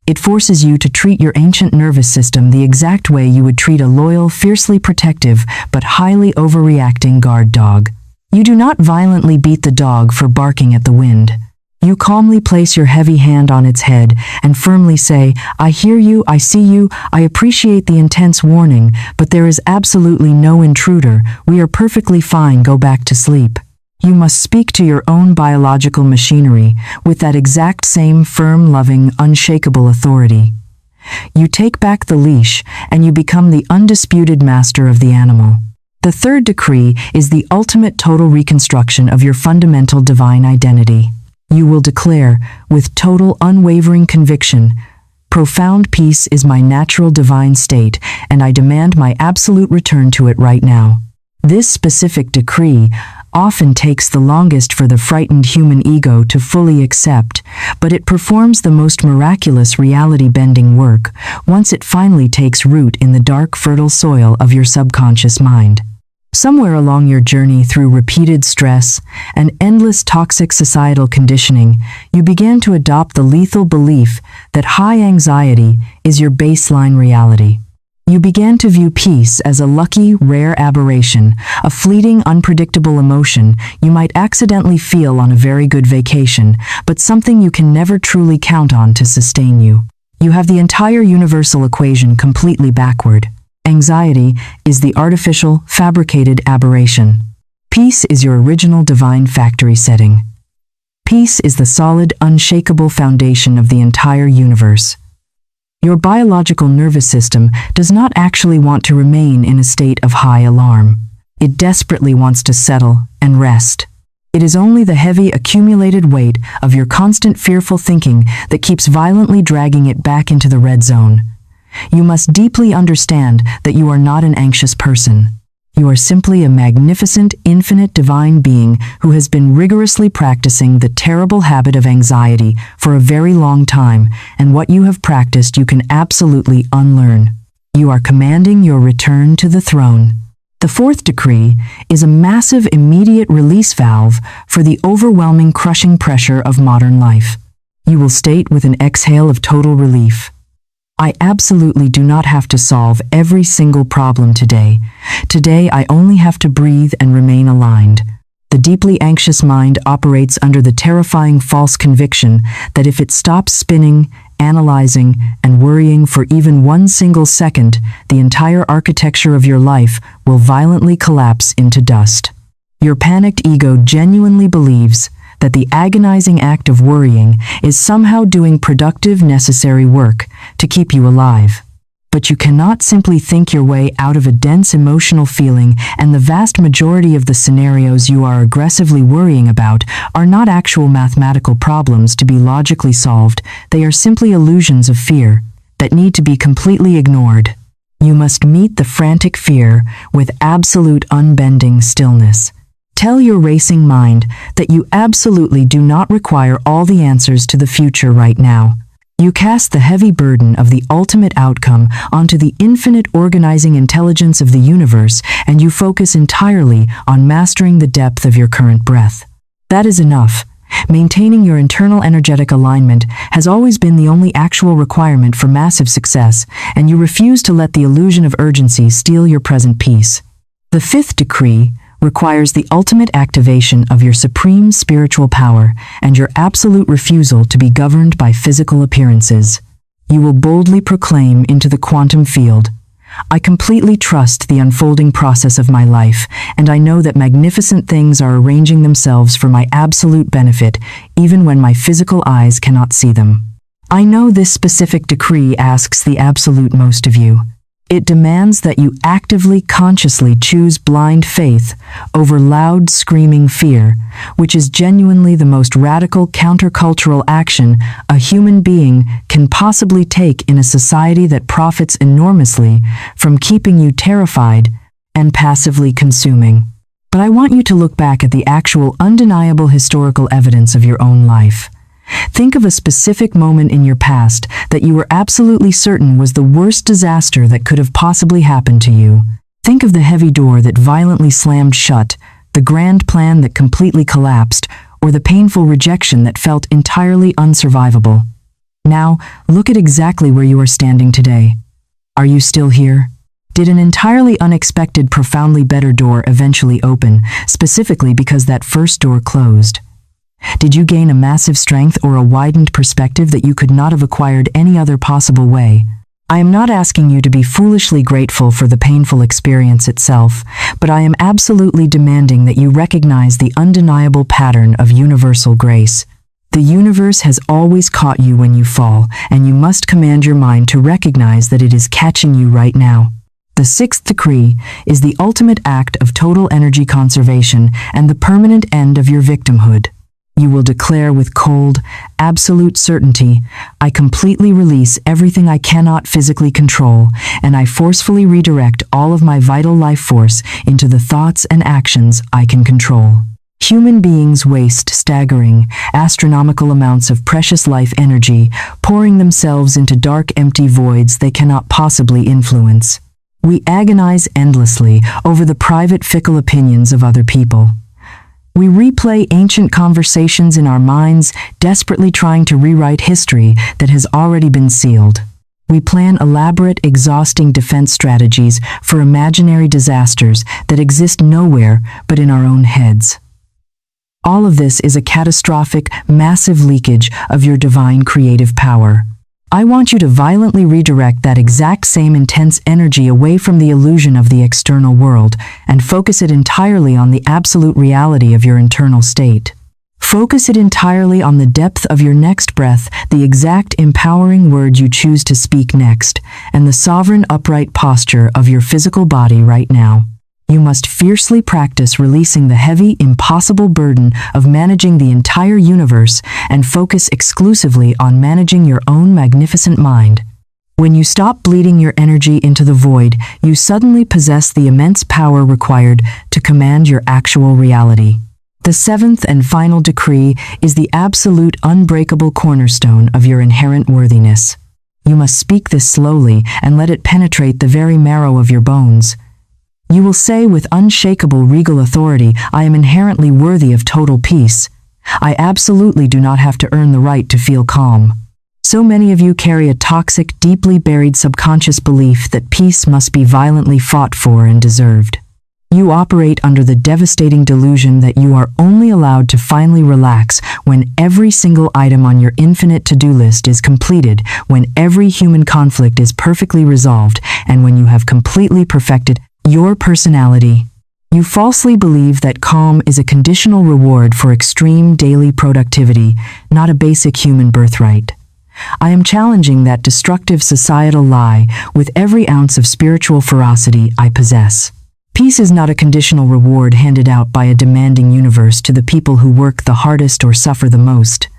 Speaker 1: It forces you to treat your ancient nervous system the exact way you would treat a loyal, fiercely protective, but highly overreacting guard dog. You do not violently beat the dog for barking at the wind. You calmly place your heavy hand on its head and firmly say, "I hear you, I see you, I appreciate the intense warning, but there is absolutely no intruder. We are perfectly fine, go back to sleep." You must speak to your own biological machinery with that exact same firm, loving, unshakable authority. You take back the leash and you become the undisputed master of the animal. The third decree is the ultimate total reconstruction of your fundamental divine identity. You will declare, with total unwavering conviction, "Profound peace is my natural divine state, and I demand my absolute return to it right now." This specific decree often takes the longest for the frightened human ego to fully accept, but it performs the most miraculous reality-bending work once it finally takes root in the dark, fertile soil of your subconscious mind. Somewhere along your journey through repeated stress and endless toxic societal conditioning, you began to adopt the lethal belief that high anxiety is your baseline reality. You began to view peace as a lucky, rare aberration, a fleeting, unpredictable emotion you might accidentally feel on a very good vacation, but something you can never truly count on to sustain you. You have the entire universal equation completely backward. Anxiety is the artificial, fabricated aberration. Peace is your original divine factory setting. Peace is the solid, unshakable foundation of the entire universe. Your biological nervous system does not actually want to remain in a state of high alarm. It desperately wants to settle and rest. It is only the heavy, accumulated weight of your constant fearful thinking that keeps violently dragging it back into the red zone. You must deeply understand that you are not an anxious person. You are simply a magnificent, infinite divine being who has been rigorously practicing the terrible habit of anxiety for a very long time, and what you have practiced you can absolutely unlearn. You are commanding your return to the throne. The fourth decree is a massive immediate release valve for the overwhelming crushing pressure of modern life. You will state with an exhale of total relief, "I absolutely do not have to solve every single problem today. Today I only have to breathe and remain aligned." The deeply anxious mind operates under the terrifying false conviction that if it stops spinning, analyzing, and worrying for even one single second, the entire architecture of your life will violently collapse into dust. Your panicked ego genuinely believes that the agonizing act of worrying is somehow doing productive, necessary work to keep you alive. But you cannot simply think your way out of a dense emotional feeling, and the vast majority of the scenarios you are aggressively worrying about are not actual mathematical problems to be logically solved. They are simply illusions of fear that need to be completely ignored. You must meet the frantic fear with absolute unbending stillness. Tell your racing mind that you absolutely do not require all the answers to the future right now. You cast the heavy burden of the ultimate outcome onto the infinite organizing intelligence of the universe, and you focus entirely on mastering the depth of your current breath. That is enough. Maintaining your internal energetic alignment has always been the only actual requirement for massive success, and you refuse to let the illusion of urgency steal your present peace. The fifth decree requires the ultimate activation of your supreme spiritual power and your absolute refusal to be governed by physical appearances. You will boldly proclaim into the quantum field, "I completely trust the unfolding process of my life, and I know that magnificent things are arranging themselves for my absolute benefit, even when my physical eyes cannot see them." I know this specific decree asks the absolute most of you. It demands that you actively, consciously choose blind faith over loud, screaming fear, which is genuinely the most radical countercultural action a human being can possibly take in a society that profits enormously from keeping you terrified and passively consuming. But I want you to look back at the actual undeniable historical evidence of your own life. Think of a specific moment in your past that you were absolutely certain was the worst disaster that could have possibly happened to you. Think of the heavy door that violently slammed shut, the grand plan that completely collapsed, or the painful rejection that felt entirely unsurvivable. Now, look at exactly where you are standing today. Are you still here? Did an entirely unexpected, profoundly better door eventually open, specifically because that first door closed? Did you gain a massive strength or a widened perspective that you could not have acquired any other possible way? I am not asking you to be foolishly grateful for the painful experience itself, but I am absolutely demanding that you recognize the undeniable pattern of universal grace. The universe has always caught you when you fall, and you must command your mind to recognize that it is catching you right now. The sixth decree is the ultimate act of total energy conservation and the permanent end of your victimhood. You will declare with cold, absolute certainty, I completely release everything I cannot physically control, and I forcefully redirect all of my vital life force into the thoughts and actions I can control. Human beings waste staggering, astronomical amounts of precious life energy, pouring themselves into dark, empty voids they cannot possibly influence. We agonize endlessly over the private, fickle opinions of other people. We replay ancient conversations in our minds, desperately trying to rewrite history that has already been sealed. We plan elaborate, exhausting defense strategies for imaginary disasters that exist nowhere but in our own heads. All of this is a catastrophic, massive leakage of your divine creative power. I want you to violently redirect that exact same intense energy away from the illusion of the external world and focus it entirely on the absolute reality of your internal state. Focus it entirely on the depth of your next breath, the exact empowering word you choose to speak next, and the sovereign upright posture of your physical body right now. You must fiercely practice releasing the heavy, impossible burden of managing the entire universe and focus exclusively on managing your own magnificent mind. When you stop bleeding your energy into the void, you suddenly possess the immense power required to command your actual reality. The seventh and final decree is the absolute, unbreakable cornerstone of your inherent worthiness. You must speak this slowly and let it penetrate the very marrow of your bones. You will say with unshakable regal authority, I am inherently worthy of total peace. I absolutely do not have to earn the right to feel calm. So many of you carry a toxic, deeply buried subconscious belief that peace must be violently fought for and deserved. You operate under the devastating delusion that you are only allowed to finally relax when every single item on your infinite to-do list is completed, when every human conflict is perfectly resolved, and when you have completely perfected your personality. You falsely believe that calm is a conditional reward for extreme daily productivity, not a basic human birthright. I am challenging that destructive societal lie with every ounce of spiritual ferocity I possess. Peace is not a conditional reward handed out by a demanding universe to the people who work the hardest or suffer the most.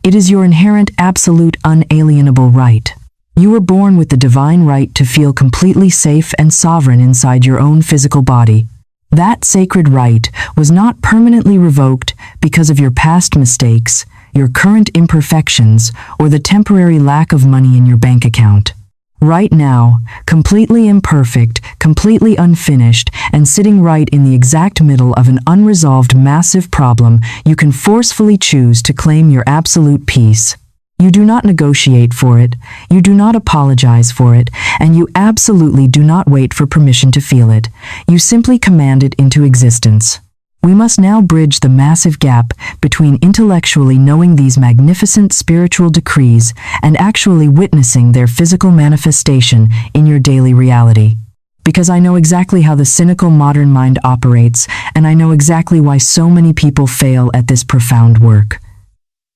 Speaker 1: It is your inherent, absolute, unalienable right. You were born with the divine right to feel completely safe and sovereign inside your own physical body. That sacred right was not permanently revoked because of your past mistakes, your current imperfections, or the temporary lack of money in your bank account. Right now, completely imperfect, completely unfinished, and sitting right in the exact middle of an unresolved massive problem, you can forcefully choose to claim your absolute peace. You do not negotiate for it, you do not apologize for it, and you absolutely do not wait for permission to feel it. You simply command it into existence. We must now bridge the massive gap between intellectually knowing these magnificent spiritual decrees and actually witnessing their physical manifestation in your daily reality. Because I know exactly how the cynical modern mind operates, and I know exactly why so many people fail at this profound work.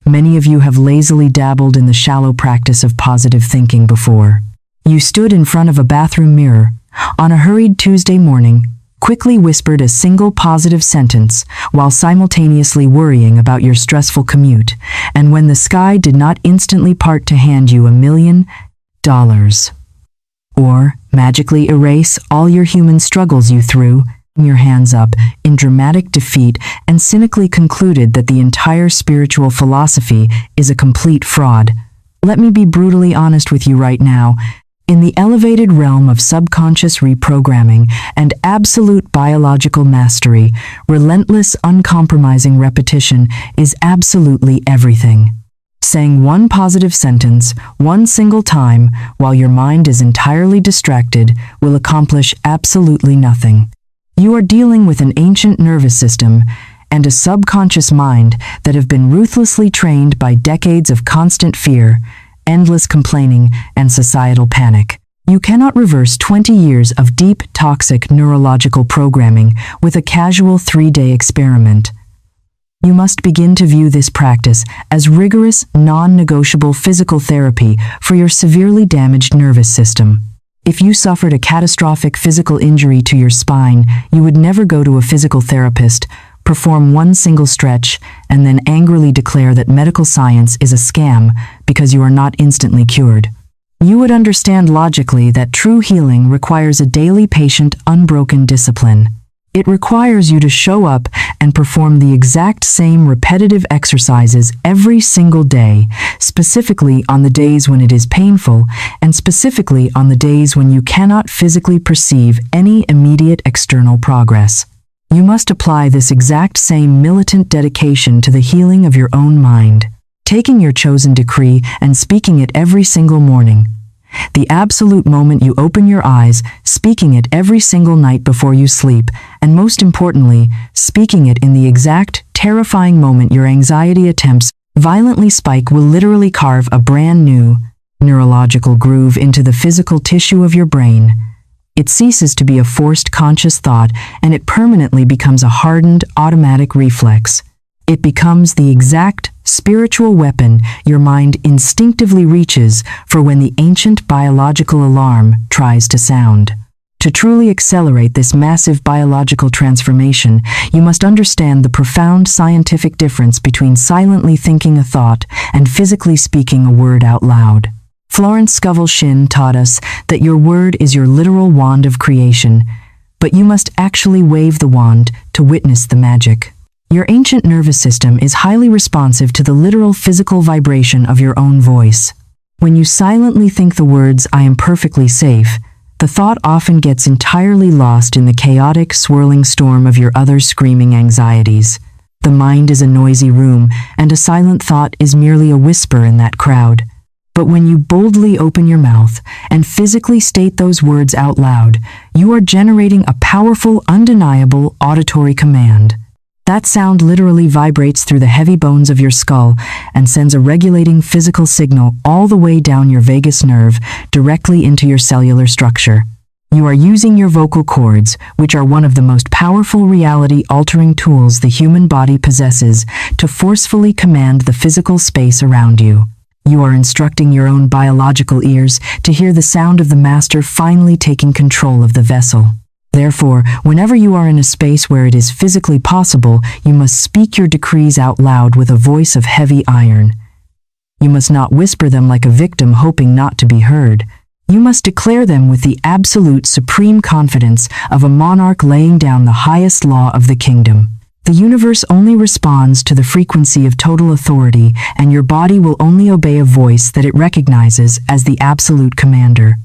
Speaker 1: Many of you have lazily dabbled in the shallow practice of positive thinking before. You stood in front of a bathroom mirror on a hurried Tuesday morning, quickly whispered a single positive sentence while simultaneously worrying about your stressful commute, and when the sky did not instantly part to hand you $1 million, or magically erase all your human struggles you threw your hands up in dramatic defeat and cynically concluded that the entire spiritual philosophy is a complete fraud. Let me be brutally honest with you right now. In the elevated realm of subconscious reprogramming and absolute biological mastery, relentless, uncompromising repetition is absolutely everything. Saying one positive sentence one single time while your mind is entirely distracted will accomplish absolutely nothing. You are dealing with an ancient nervous system and a subconscious mind that have been ruthlessly trained by decades of constant fear, endless complaining, and societal panic. You cannot reverse 20 years of deep, toxic neurological programming with a casual 3-day experiment. You must begin to view this practice as rigorous, non-negotiable physical therapy for your severely damaged nervous system. If you suffered a catastrophic physical injury to your spine, you would never go to a physical therapist, perform one single stretch, and then angrily declare that medical science is a scam because you are not instantly cured. You would understand logically that true healing requires a daily patient, unbroken discipline. It requires you to show up and perform the exact same repetitive exercises every single day, specifically on the days when it is painful, and specifically on the days when you cannot physically perceive any immediate external progress. You must apply this exact same militant dedication to the healing of your own mind, taking your chosen decree and speaking it every single morning. The absolute moment you open your eyes, speaking it every single night before you sleep, and most importantly, speaking it in the exact, terrifying moment your anxiety attempts violently spike will literally carve a brand new neurological groove into the physical tissue of your brain. It ceases to be a forced conscious thought, and it permanently becomes a hardened, automatic reflex. It becomes the exact spiritual weapon your mind instinctively reaches for when the ancient biological alarm tries to sound. To truly accelerate this massive biological transformation, you must understand the profound scientific difference between silently thinking a thought and physically speaking a word out loud. Florence Scovel Shinn taught us that your word is your literal wand of creation, but you must actually wave the wand to witness the magic. Your ancient nervous system is highly responsive to the literal physical vibration of your own voice. When you silently think the words, "I am perfectly safe," the thought often gets entirely lost in the chaotic, swirling storm of your other screaming anxieties. The mind is a noisy room, and a silent thought is merely a whisper in that crowd. But when you boldly open your mouth and physically state those words out loud, you are generating a powerful, undeniable auditory command. That sound literally vibrates through the heavy bones of your skull and sends a regulating physical signal all the way down your vagus nerve directly into your cellular structure. You are using your vocal cords, which are one of the most powerful reality-altering tools the human body possesses, to forcefully command the physical space around you. You are instructing your own biological ears to hear the sound of the master finally taking control of the vessel. Therefore, whenever you are in a space where it is physically possible, you must speak your decrees out loud with a voice of heavy iron. You must not whisper them like a victim hoping not to be heard. You must declare them with the absolute supreme confidence of a monarch laying down the highest law of the kingdom. The universe only responds to the frequency of total authority, and your body will only obey a voice that it recognizes as the absolute commander.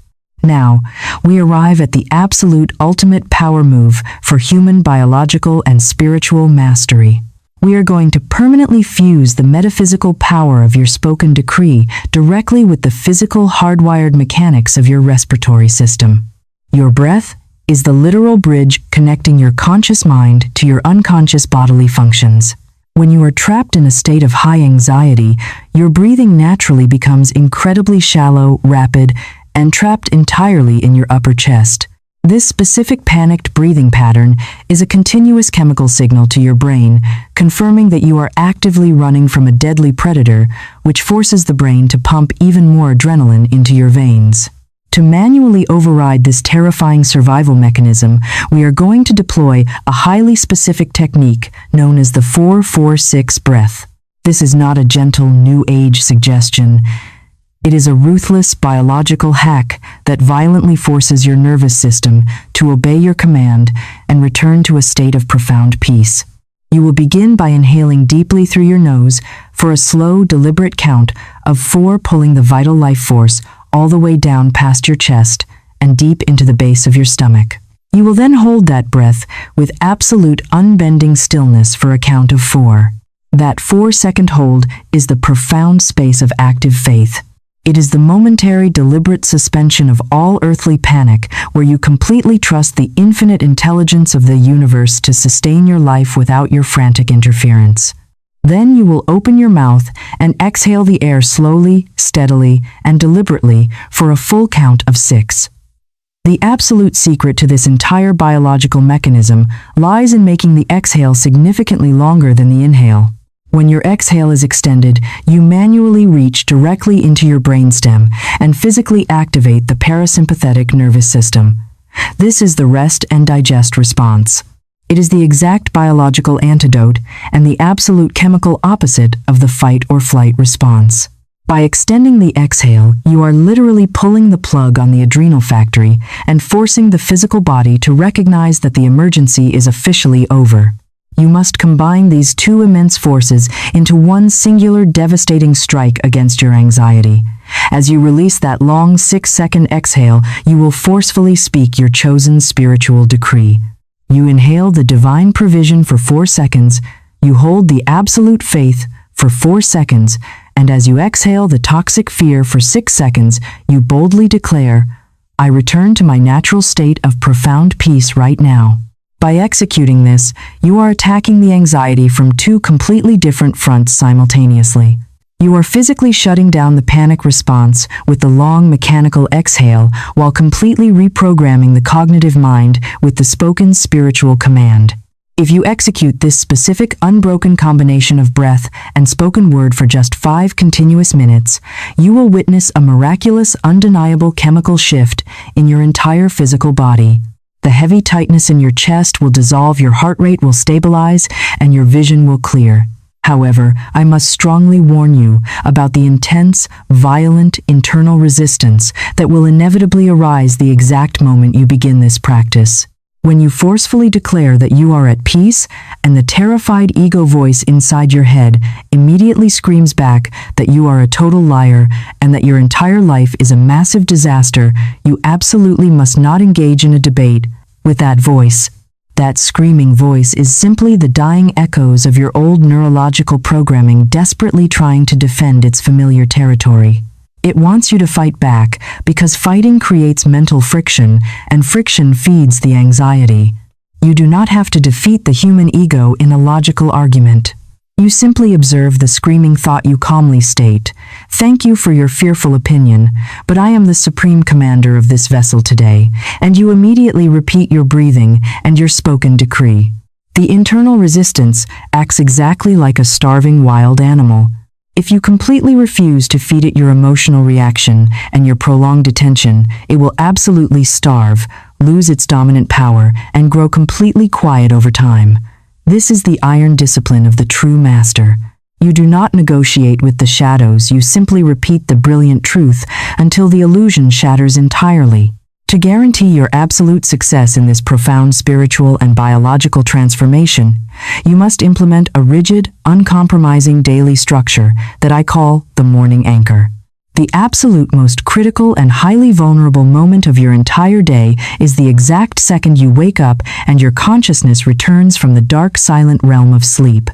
Speaker 1: Now, we arrive at the absolute ultimate power move for human biological and spiritual mastery. We are going to permanently fuse the metaphysical power of your spoken decree directly with the physical hardwired mechanics of your respiratory system. Your breath is the literal bridge connecting your conscious mind to your unconscious bodily functions. When you are trapped in a state of high anxiety, your breathing naturally becomes incredibly shallow, rapid, and trapped entirely in your upper chest. This specific panicked breathing pattern is a continuous chemical signal to your brain, confirming that you are actively running from a deadly predator, which forces the brain to pump even more adrenaline into your veins. To manually override this terrifying survival mechanism, we are going to deploy a highly specific technique known as the 4-4-6 breath. This is not a gentle New Age suggestion. It is a ruthless biological hack that violently forces your nervous system to obey your command and return to a state of profound peace. You will begin by inhaling deeply through your nose for a slow, deliberate count of 4, pulling the vital life force all the way down past your chest and deep into the base of your stomach. You will then hold that breath with absolute unbending stillness for a count of 4. That 4-second hold is the profound space of active faith. It is the momentary, deliberate suspension of all earthly panic, where you completely trust the infinite intelligence of the universe to sustain your life without your frantic interference. Then you will open your mouth and exhale the air slowly, steadily, and deliberately for a full count of 6. The absolute secret to this entire biological mechanism lies in making the exhale significantly longer than the inhale. When your exhale is extended, you manually reach directly into your brainstem and physically activate the parasympathetic nervous system. This is the rest and digest response. It is the exact biological antidote and the absolute chemical opposite of the fight or flight response. By extending the exhale, you are literally pulling the plug on the adrenal factory and forcing the physical body to recognize that the emergency is officially over. You must combine these two immense forces into one singular devastating strike against your anxiety. As you release that long 6-second exhale, you will forcefully speak your chosen spiritual decree. You inhale the divine provision for 4 seconds, you hold the absolute faith for 4 seconds, and as you exhale the toxic fear for 6 seconds, you boldly declare, "I return to my natural state of profound peace right now." By executing this, you are attacking the anxiety from 2 completely different fronts simultaneously. You are physically shutting down the panic response with the long mechanical exhale while completely reprogramming the cognitive mind with the spoken spiritual command. If you execute this specific unbroken combination of breath and spoken word for just 5 continuous minutes, you will witness a miraculous, undeniable chemical shift in your entire physical body. The heavy tightness in your chest will dissolve, your heart rate will stabilize, and your vision will clear. However, I must strongly warn you about the intense, violent internal resistance that will inevitably arise the exact moment you begin this practice. When you forcefully declare that you are at peace, and the terrified ego voice inside your head immediately screams back that you are a total liar and that your entire life is a massive disaster, you absolutely must not engage in a debate with that voice. That screaming voice is simply the dying echoes of your old neurological programming desperately trying to defend its familiar territory. It wants you to fight back because fighting creates mental friction, and friction feeds the anxiety. You do not have to defeat the human ego in a logical argument. You simply observe the screaming thought. You calmly state, "Thank you for your fearful opinion, but I am the supreme commander of this vessel today," and you immediately repeat your breathing and your spoken decree. The internal resistance acts exactly like a starving wild animal. If you completely refuse to feed it your emotional reaction and your prolonged attention, it will absolutely starve, lose its dominant power, and grow completely quiet over time. This is the iron discipline of the true master. You do not negotiate with the shadows, you simply repeat the brilliant truth until the illusion shatters entirely. To guarantee your absolute success in this profound spiritual and biological transformation, you must implement a rigid, uncompromising daily structure that I call the morning anchor. The absolute most critical and highly vulnerable moment of your entire day is the exact second you wake up and your consciousness returns from the dark, silent realm of sleep.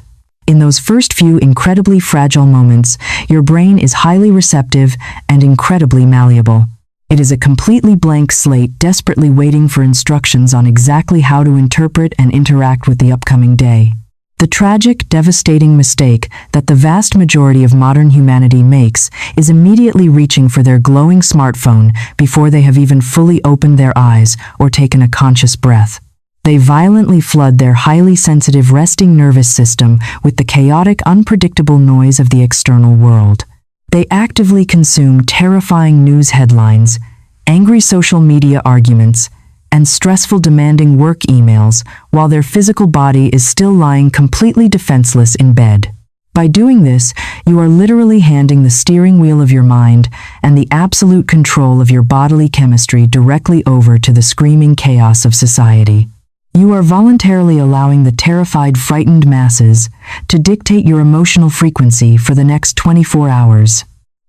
Speaker 1: In those first few incredibly fragile moments, your brain is highly receptive and incredibly malleable. It is a completely blank slate, desperately waiting for instructions on exactly how to interpret and interact with the upcoming day. The tragic, devastating mistake that the vast majority of modern humanity makes is immediately reaching for their glowing smartphone before they have even fully opened their eyes or taken a conscious breath. They violently flood their highly sensitive resting nervous system with the chaotic, unpredictable noise of the external world. They actively consume terrifying news headlines, angry social media arguments, and stressful demanding work emails while their physical body is still lying completely defenseless in bed. By doing this, you are literally handing the steering wheel of your mind and the absolute control of your bodily chemistry directly over to the screaming chaos of society. You are voluntarily allowing the terrified, frightened masses to dictate your emotional frequency for the next 24 hours.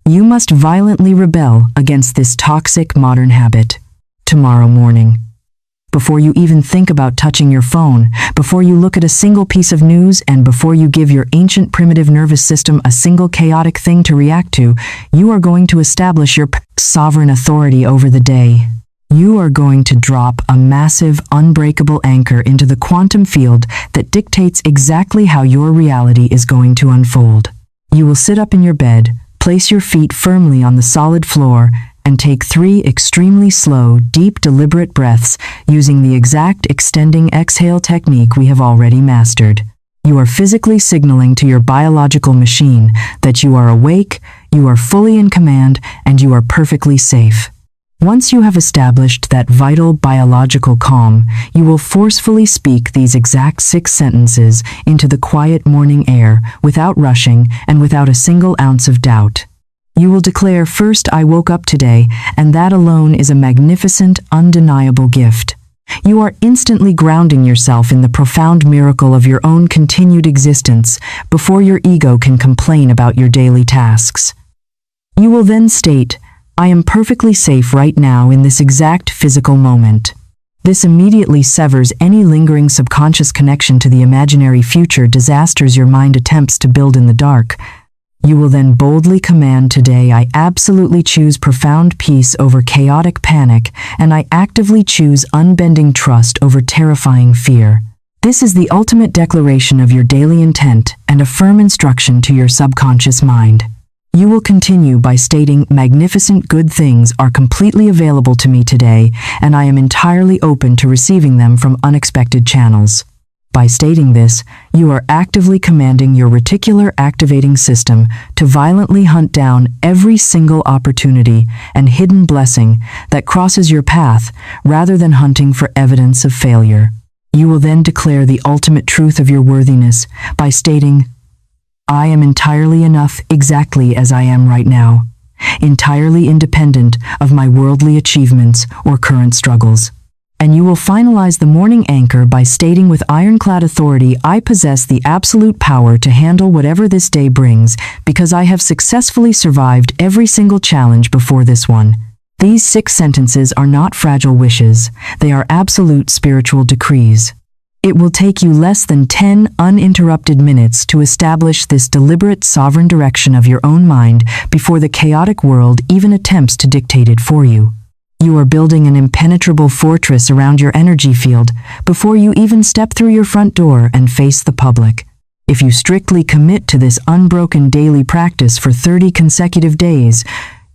Speaker 1: You must violently rebel against this toxic modern habit tomorrow morning. Before you even think about touching your phone, before you look at a single piece of news, and before you give your ancient primitive nervous system a single chaotic thing to react to, you are going to establish your sovereign authority over the day. You are going to drop a massive, unbreakable anchor into the quantum field that dictates exactly how your reality is going to unfold. You will sit up in your bed, place your feet firmly on the solid floor, and take 3 extremely slow, deep, deliberate breaths using the exact extending exhale technique we have already mastered. You are physically signaling to your biological machine that you are awake, you are fully in command, and you are perfectly safe. Once you have established that vital biological calm, you will forcefully speak these exact 6 sentences into the quiet morning air without rushing and without a single ounce of doubt. You will declare, "First, I woke up today, and that alone is a magnificent, undeniable gift." You are instantly grounding yourself in the profound miracle of your own continued existence before your ego can complain about your daily tasks. You will then state, "I am perfectly safe right now in this exact physical moment." This immediately severs any lingering subconscious connection to the imaginary future disasters your mind attempts to build in the dark. You will then boldly command, "Today I absolutely choose profound peace over chaotic panic, and I actively choose unbending trust over terrifying fear." This is the ultimate declaration of your daily intent and a firm instruction to your subconscious mind. You will continue by stating, "Magnificent good things are completely available to me today, and I am entirely open to receiving them from unexpected channels." By stating this, you are actively commanding your reticular activating system to violently hunt down every single opportunity and hidden blessing that crosses your path rather than hunting for evidence of failure. You will then declare the ultimate truth of your worthiness by stating, "I am entirely enough exactly as I am right now, entirely independent of my worldly achievements or current struggles." And you will finalize the morning anchor by stating with ironclad authority, "I possess the absolute power to handle whatever this day brings because I have successfully survived every single challenge before this one." These 6 sentences are not fragile wishes, they are absolute spiritual decrees. It will take you less than 10 uninterrupted minutes to establish this deliberate sovereign direction of your own mind before the chaotic world even attempts to dictate it for you. You are building an impenetrable fortress around your energy field before you even step through your front door and face the public. If you strictly commit to this unbroken daily practice for 30 consecutive days,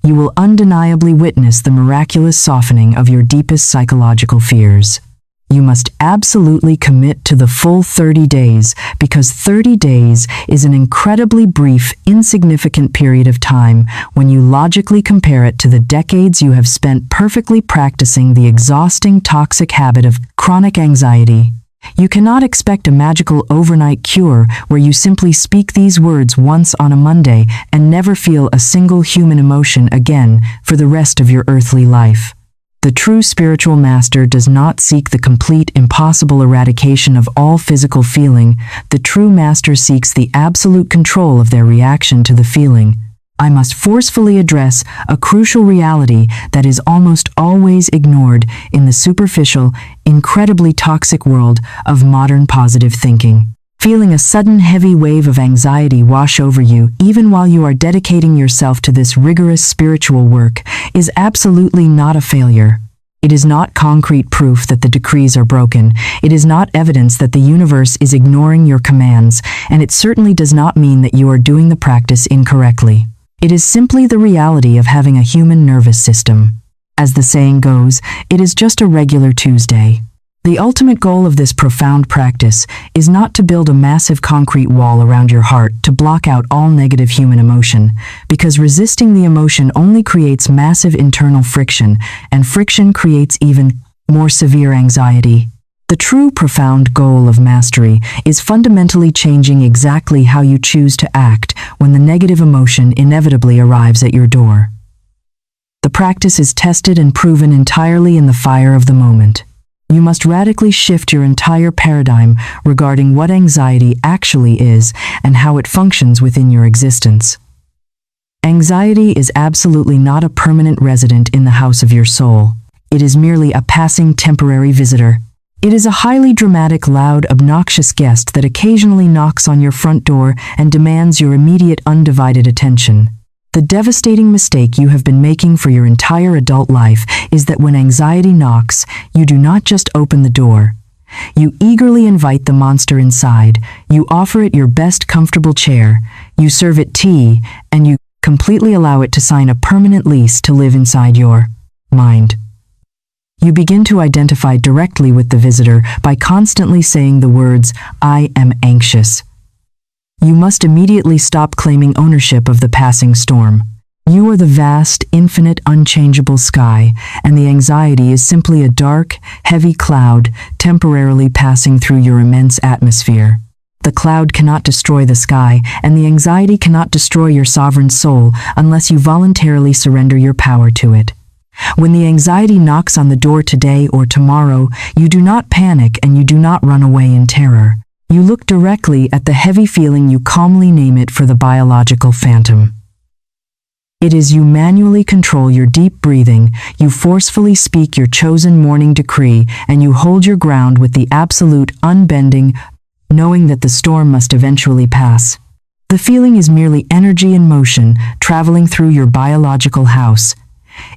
Speaker 1: you will undeniably witness the miraculous softening of your deepest psychological fears. You must absolutely commit to the full 30 days because 30 days is an incredibly brief, insignificant period of time when you logically compare it to the decades you have spent perfectly practicing the exhausting, toxic habit of chronic anxiety. You cannot expect a magical overnight cure where you simply speak these words once on a Monday and never feel a single human emotion again for the rest of your earthly life. The true spiritual master does not seek the complete, impossible eradication of all physical feeling. The true master seeks the absolute control of their reaction to the feeling. I must forcefully address a crucial reality that is almost always ignored in the superficial, incredibly toxic world of modern positive thinking. Feeling a sudden heavy wave of anxiety wash over you, even while you are dedicating yourself to this rigorous spiritual work, is absolutely not a failure. It is not concrete proof that the decrees are broken. It is not evidence that the universe is ignoring your commands, and it certainly does not mean that you are doing the practice incorrectly. It is simply the reality of having a human nervous system. As the saying goes, it is just a regular Tuesday. The ultimate goal of this profound practice is not to build a massive concrete wall around your heart to block out all negative human emotion, because resisting the emotion only creates massive internal friction, and friction creates even more severe anxiety. The true profound goal of mastery is fundamentally changing exactly how you choose to act when the negative emotion inevitably arrives at your door. The practice is tested and proven entirely in the fire of the moment. You must radically shift your entire paradigm regarding what anxiety actually is and how it functions within your existence. Anxiety is absolutely not a permanent resident in the house of your soul. It is merely a passing temporary visitor. It is a highly dramatic, loud, obnoxious guest that occasionally knocks on your front door and demands your immediate, undivided attention. The devastating mistake you have been making for your entire adult life is that when anxiety knocks, you do not just open the door. You eagerly invite the monster inside, you offer it your best comfortable chair, you serve it tea, and you completely allow it to sign a permanent lease to live inside your mind. You begin to identify directly with the visitor by constantly saying the words, "I am anxious." You must immediately stop claiming ownership of the passing storm. You are the vast, infinite, unchangeable sky, and the anxiety is simply a dark, heavy cloud temporarily passing through your immense atmosphere. The cloud cannot destroy the sky, and the anxiety cannot destroy your sovereign soul unless you voluntarily surrender your power to it. When the anxiety knocks on the door today or tomorrow, you do not panic and you do not run away in terror. You look directly at the heavy feeling, you calmly name it for the biological phantom. It is you manually control your deep breathing, you forcefully speak your chosen morning decree, and you hold your ground with the absolute unbending, knowing that the storm must eventually pass. The feeling is merely energy in motion, traveling through your biological house.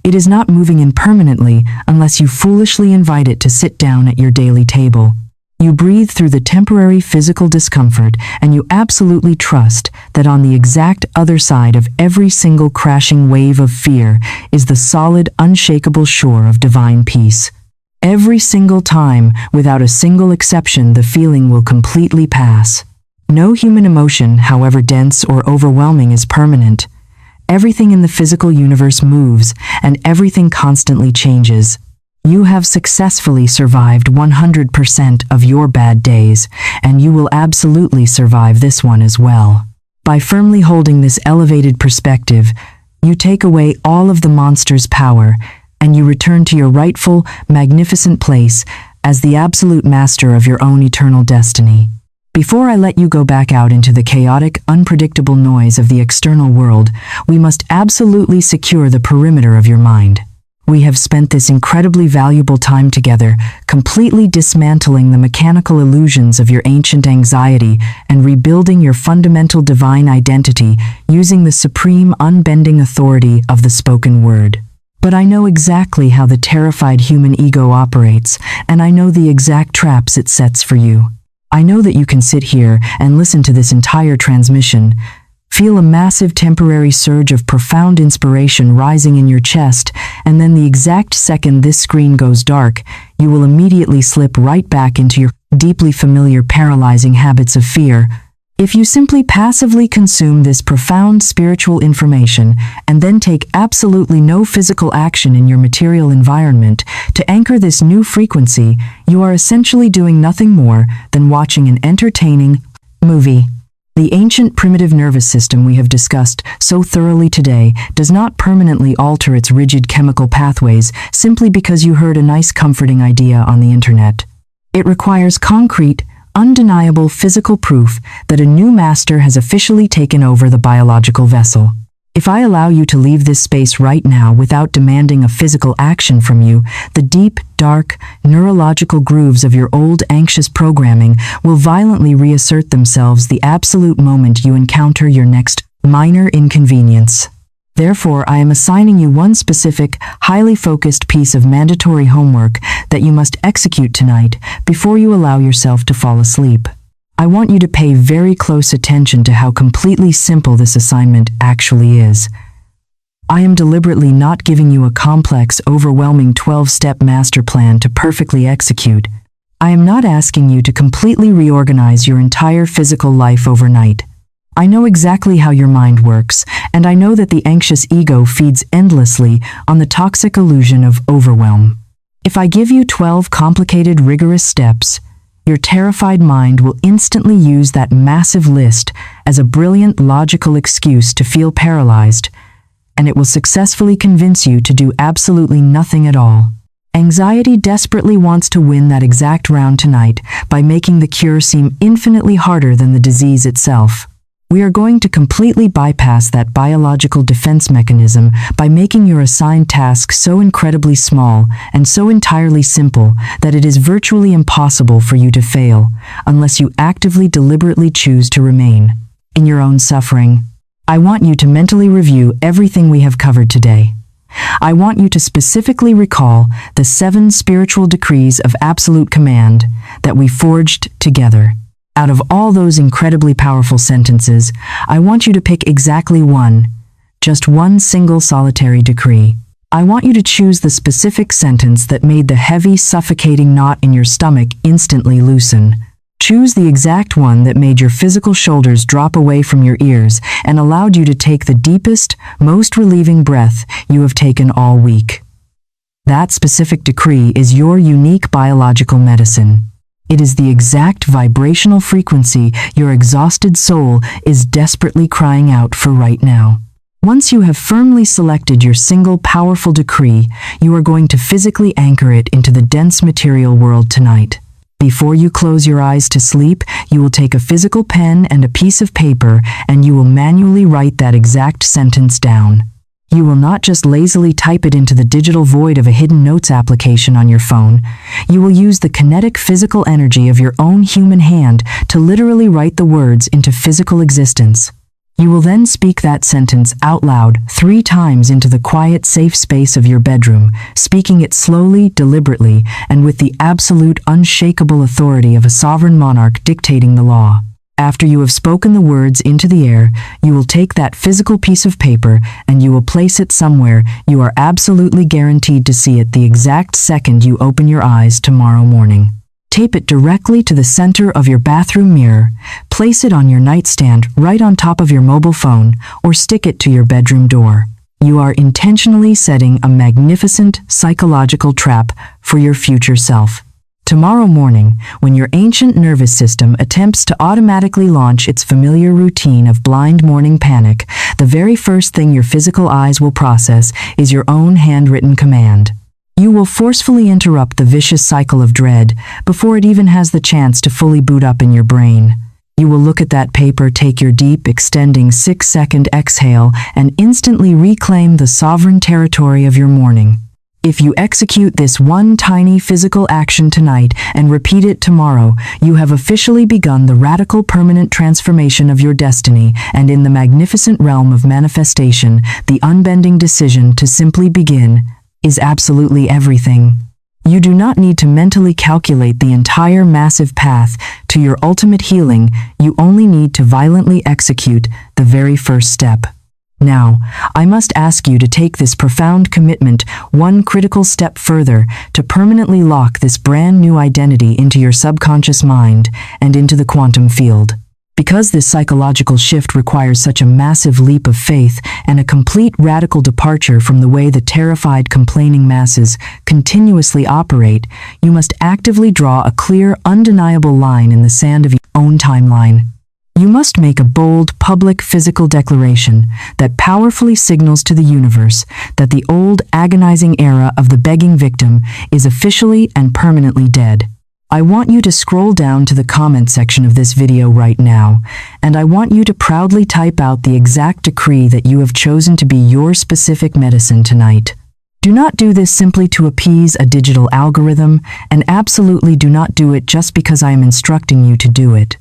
Speaker 1: It is not moving impermanently unless you foolishly invite it to sit down at your daily table. You breathe through the temporary physical discomfort, and you absolutely trust that on the exact other side of every single crashing wave of fear is the solid, unshakable shore of divine peace. Every single time, without a single exception, the feeling will completely pass. No human emotion, however dense or overwhelming, is permanent. Everything in the physical universe moves, and everything constantly changes. You have successfully survived 100% of your bad days, and you will absolutely survive this one as well. By firmly holding this elevated perspective, you take away all of the monster's power, and you return to your rightful, magnificent place as the absolute master of your own eternal destiny. Before I let you go back out into the chaotic, unpredictable noise of the external world, we must absolutely secure the perimeter of your mind. We have spent this incredibly valuable time together, completely dismantling the mechanical illusions of your ancient anxiety and rebuilding your fundamental divine identity using the supreme, unbending authority of the spoken word. But I know exactly how the terrified human ego operates, and I know the exact traps it sets for you. I know that you can sit here and listen to this entire transmission, feel a massive temporary surge of profound inspiration rising in your chest, and then the exact second this screen goes dark, you will immediately slip right back into your deeply familiar paralyzing habits of fear. If you simply passively consume this profound spiritual information and then take absolutely no physical action in your material environment to anchor this new frequency, you are essentially doing nothing more than watching an entertaining movie. The ancient primitive nervous system we have discussed so thoroughly today does not permanently alter its rigid chemical pathways simply because you heard a nice comforting idea on the internet. It requires concrete, undeniable physical proof that a new master has officially taken over the biological vessel. If I allow you to leave this space right now without demanding a physical action from you, the deep, dark, neurological grooves of your old anxious programming will violently reassert themselves the absolute moment you encounter your next minor inconvenience. Therefore, I am assigning you one specific, highly focused piece of mandatory homework that you must execute tonight before you allow yourself to fall asleep. I want you to pay very close attention to how completely simple this assignment actually is. I am deliberately not giving you a complex, overwhelming 12-step master plan to perfectly execute. I am not asking you to completely reorganize your entire physical life overnight. I know exactly how your mind works, and I know that the anxious ego feeds endlessly on the toxic illusion of overwhelm. If I give you 12 complicated, rigorous steps, your terrified mind will instantly use that massive list as a brilliant, logical excuse to feel paralyzed, and it will successfully convince you to do absolutely nothing at all. Anxiety desperately wants to win that exact round tonight by making the cure seem infinitely harder than the disease itself. We are going to completely bypass that biological defense mechanism by making your assigned task so incredibly small and so entirely simple that it is virtually impossible for you to fail unless you actively, deliberately choose to remain in your own suffering. I want you to mentally review everything we have covered today. I want you to specifically recall the 7 spiritual decrees of absolute command that we forged together. Out of all those incredibly powerful sentences, I want you to pick exactly one, just one single solitary decree. I want you to choose the specific sentence that made the heavy, suffocating knot in your stomach instantly loosen. Choose the exact one that made your physical shoulders drop away from your ears and allowed you to take the deepest, most relieving breath you have taken all week. That specific decree is your unique biological medicine. It is the exact vibrational frequency your exhausted soul is desperately crying out for right now. Once you have firmly selected your single powerful decree, you are going to physically anchor it into the dense material world tonight. Before you close your eyes to sleep, you will take a physical pen and a piece of paper, and you will manually write that exact sentence down. You will not just lazily type it into the digital void of a hidden notes application on your phone. You will use the kinetic physical energy of your own human hand to literally write the words into physical existence. You will then speak that sentence out loud 3 times into the quiet, safe space of your bedroom, speaking it slowly, deliberately, and with the absolute, unshakable authority of a sovereign monarch dictating the law. After you have spoken the words into the air, you will take that physical piece of paper and you will place it somewhere you are absolutely guaranteed to see it the exact second you open your eyes tomorrow morning. Tape it directly to the center of your bathroom mirror, place it on your nightstand right on top of your mobile phone, or stick it to your bedroom door. You are intentionally setting a magnificent psychological trap for your future self. Tomorrow morning, when your ancient nervous system attempts to automatically launch its familiar routine of blind morning panic, the very first thing your physical eyes will process is your own handwritten command. You will forcefully interrupt the vicious cycle of dread before it even has the chance to fully boot up in your brain. You will look at that paper, take your deep, extending 6-second exhale, and instantly reclaim the sovereign territory of your morning. If you execute this one tiny physical action tonight and repeat it tomorrow, you have officially begun the radical permanent transformation of your destiny, and in the magnificent realm of manifestation, the unbending decision to simply begin is absolutely everything. You do not need to mentally calculate the entire massive path to your ultimate healing, you only need to violently execute the very first step. Now, I must ask you to take this profound commitment one critical step further to permanently lock this brand new identity into your subconscious mind and into the quantum field. Because this psychological shift requires such a massive leap of faith and a complete radical departure from the way the terrified, complaining masses continuously operate, you must actively draw a clear, undeniable line in the sand of your own timeline. You must make a bold, public, physical declaration that powerfully signals to the universe that the old, agonizing era of the begging victim is officially and permanently dead. I want you to scroll down to the comment section of this video right now, and I want you to proudly type out the exact decree that you have chosen to be your specific medicine tonight. Do not do this simply to appease a digital algorithm, and absolutely do not do it just because I am instructing you to do it.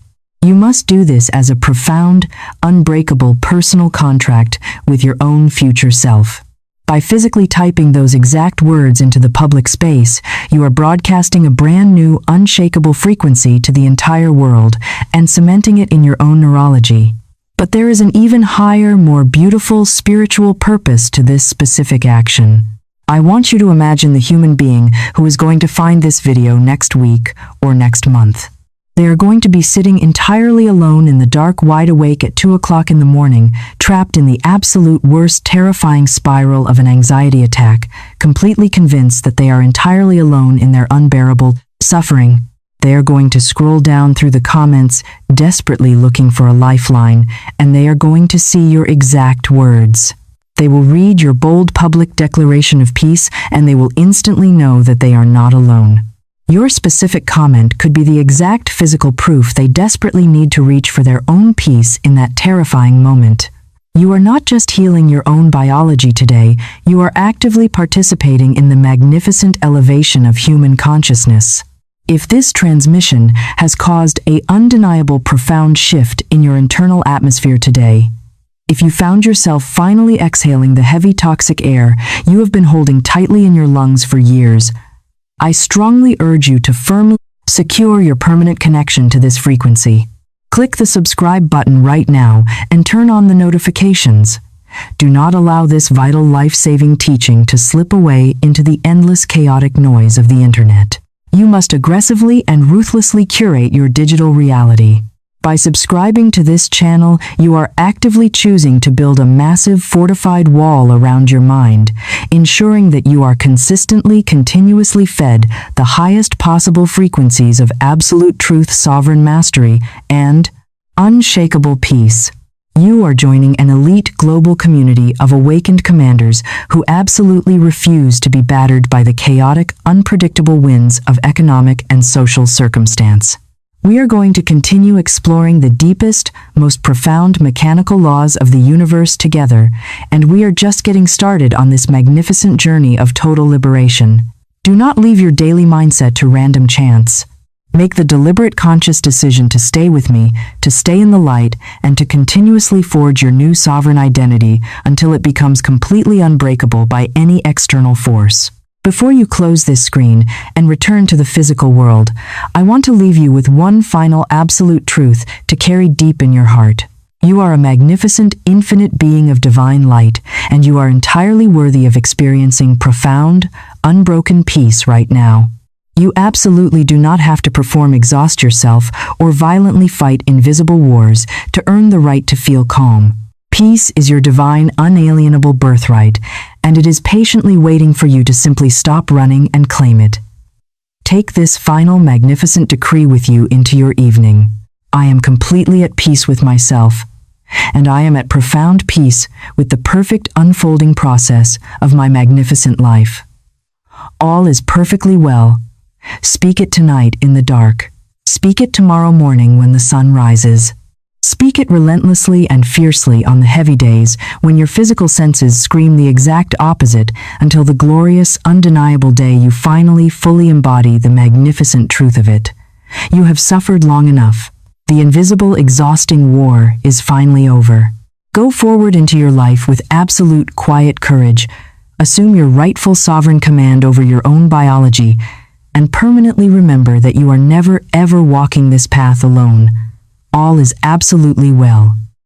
Speaker 1: You must do this as a profound, unbreakable personal contract with your own future self. By physically typing those exact words into the public space, you are broadcasting a brand new, unshakable frequency to the entire world and cementing it in your own neurology. But there is an even higher, more beautiful spiritual purpose to this specific action. I want you to imagine the human being who is going to find this video next week or next month. They are going to be sitting entirely alone in the dark, wide awake at 2 o'clock in the morning, trapped in the absolute worst, terrifying spiral of an anxiety attack, completely convinced that they are entirely alone in their unbearable suffering. They are going to scroll down through the comments, desperately looking for a lifeline, and they are going to see your exact words. They will read your bold public declaration of peace, and they will instantly know that they are not alone. Your specific comment could be the exact physical proof they desperately need to reach for their own peace in that terrifying moment. You are not just healing your own biology today, you are actively participating in the magnificent elevation of human consciousness. If this transmission has caused an undeniable profound shift in your internal atmosphere today, if you found yourself finally exhaling the heavy toxic air you have been holding tightly in your lungs for years, I strongly urge you to firmly secure your permanent connection to this frequency. Click the subscribe button right now and turn on the notifications. Do not allow this vital life-saving teaching to slip away into the endless chaotic noise of the internet. You must aggressively and ruthlessly curate your digital reality. By subscribing to this channel, you are actively choosing to build a massive fortified wall around your mind, ensuring that you are continuously fed the highest possible frequencies of absolute truth, sovereign mastery, and unshakable peace. You are joining an elite global community of awakened commanders who absolutely refuse to be battered by the chaotic, unpredictable winds of economic and social circumstance. We are going to continue exploring the deepest, most profound mechanical laws of the universe together, and we are just getting started on this magnificent journey of total liberation. Do not leave your daily mindset to random chance. Make the deliberate, conscious decision to stay with me, to stay in the light, and to continuously forge your new sovereign identity until it becomes completely unbreakable by any external force. Before you close this screen and return to the physical world, I want to leave you with one final absolute truth to carry deep in your heart. You are a magnificent, infinite being of divine light, and you are entirely worthy of experiencing profound, unbroken peace right now. You absolutely do not have to exhaust yourself or violently fight invisible wars to earn the right to feel calm. Peace is your divine, unalienable birthright, and it is patiently waiting for you to simply stop running and claim it. Take this final magnificent decree with you into your evening. I am completely at peace with myself, and I am at profound peace with the perfect unfolding process of my magnificent life. All is perfectly well. Speak it tonight in the dark. Speak it tomorrow morning when the sun rises. Speak it relentlessly and fiercely on the heavy days when your physical senses scream the exact opposite until the glorious, undeniable day you finally fully embody the magnificent truth of it. You have suffered long enough. The invisible, exhausting war is finally over. Go forward into your life with absolute, quiet courage. Assume your rightful sovereign command over your own biology, and permanently remember that you are never, ever walking this path alone. All is absolutely well.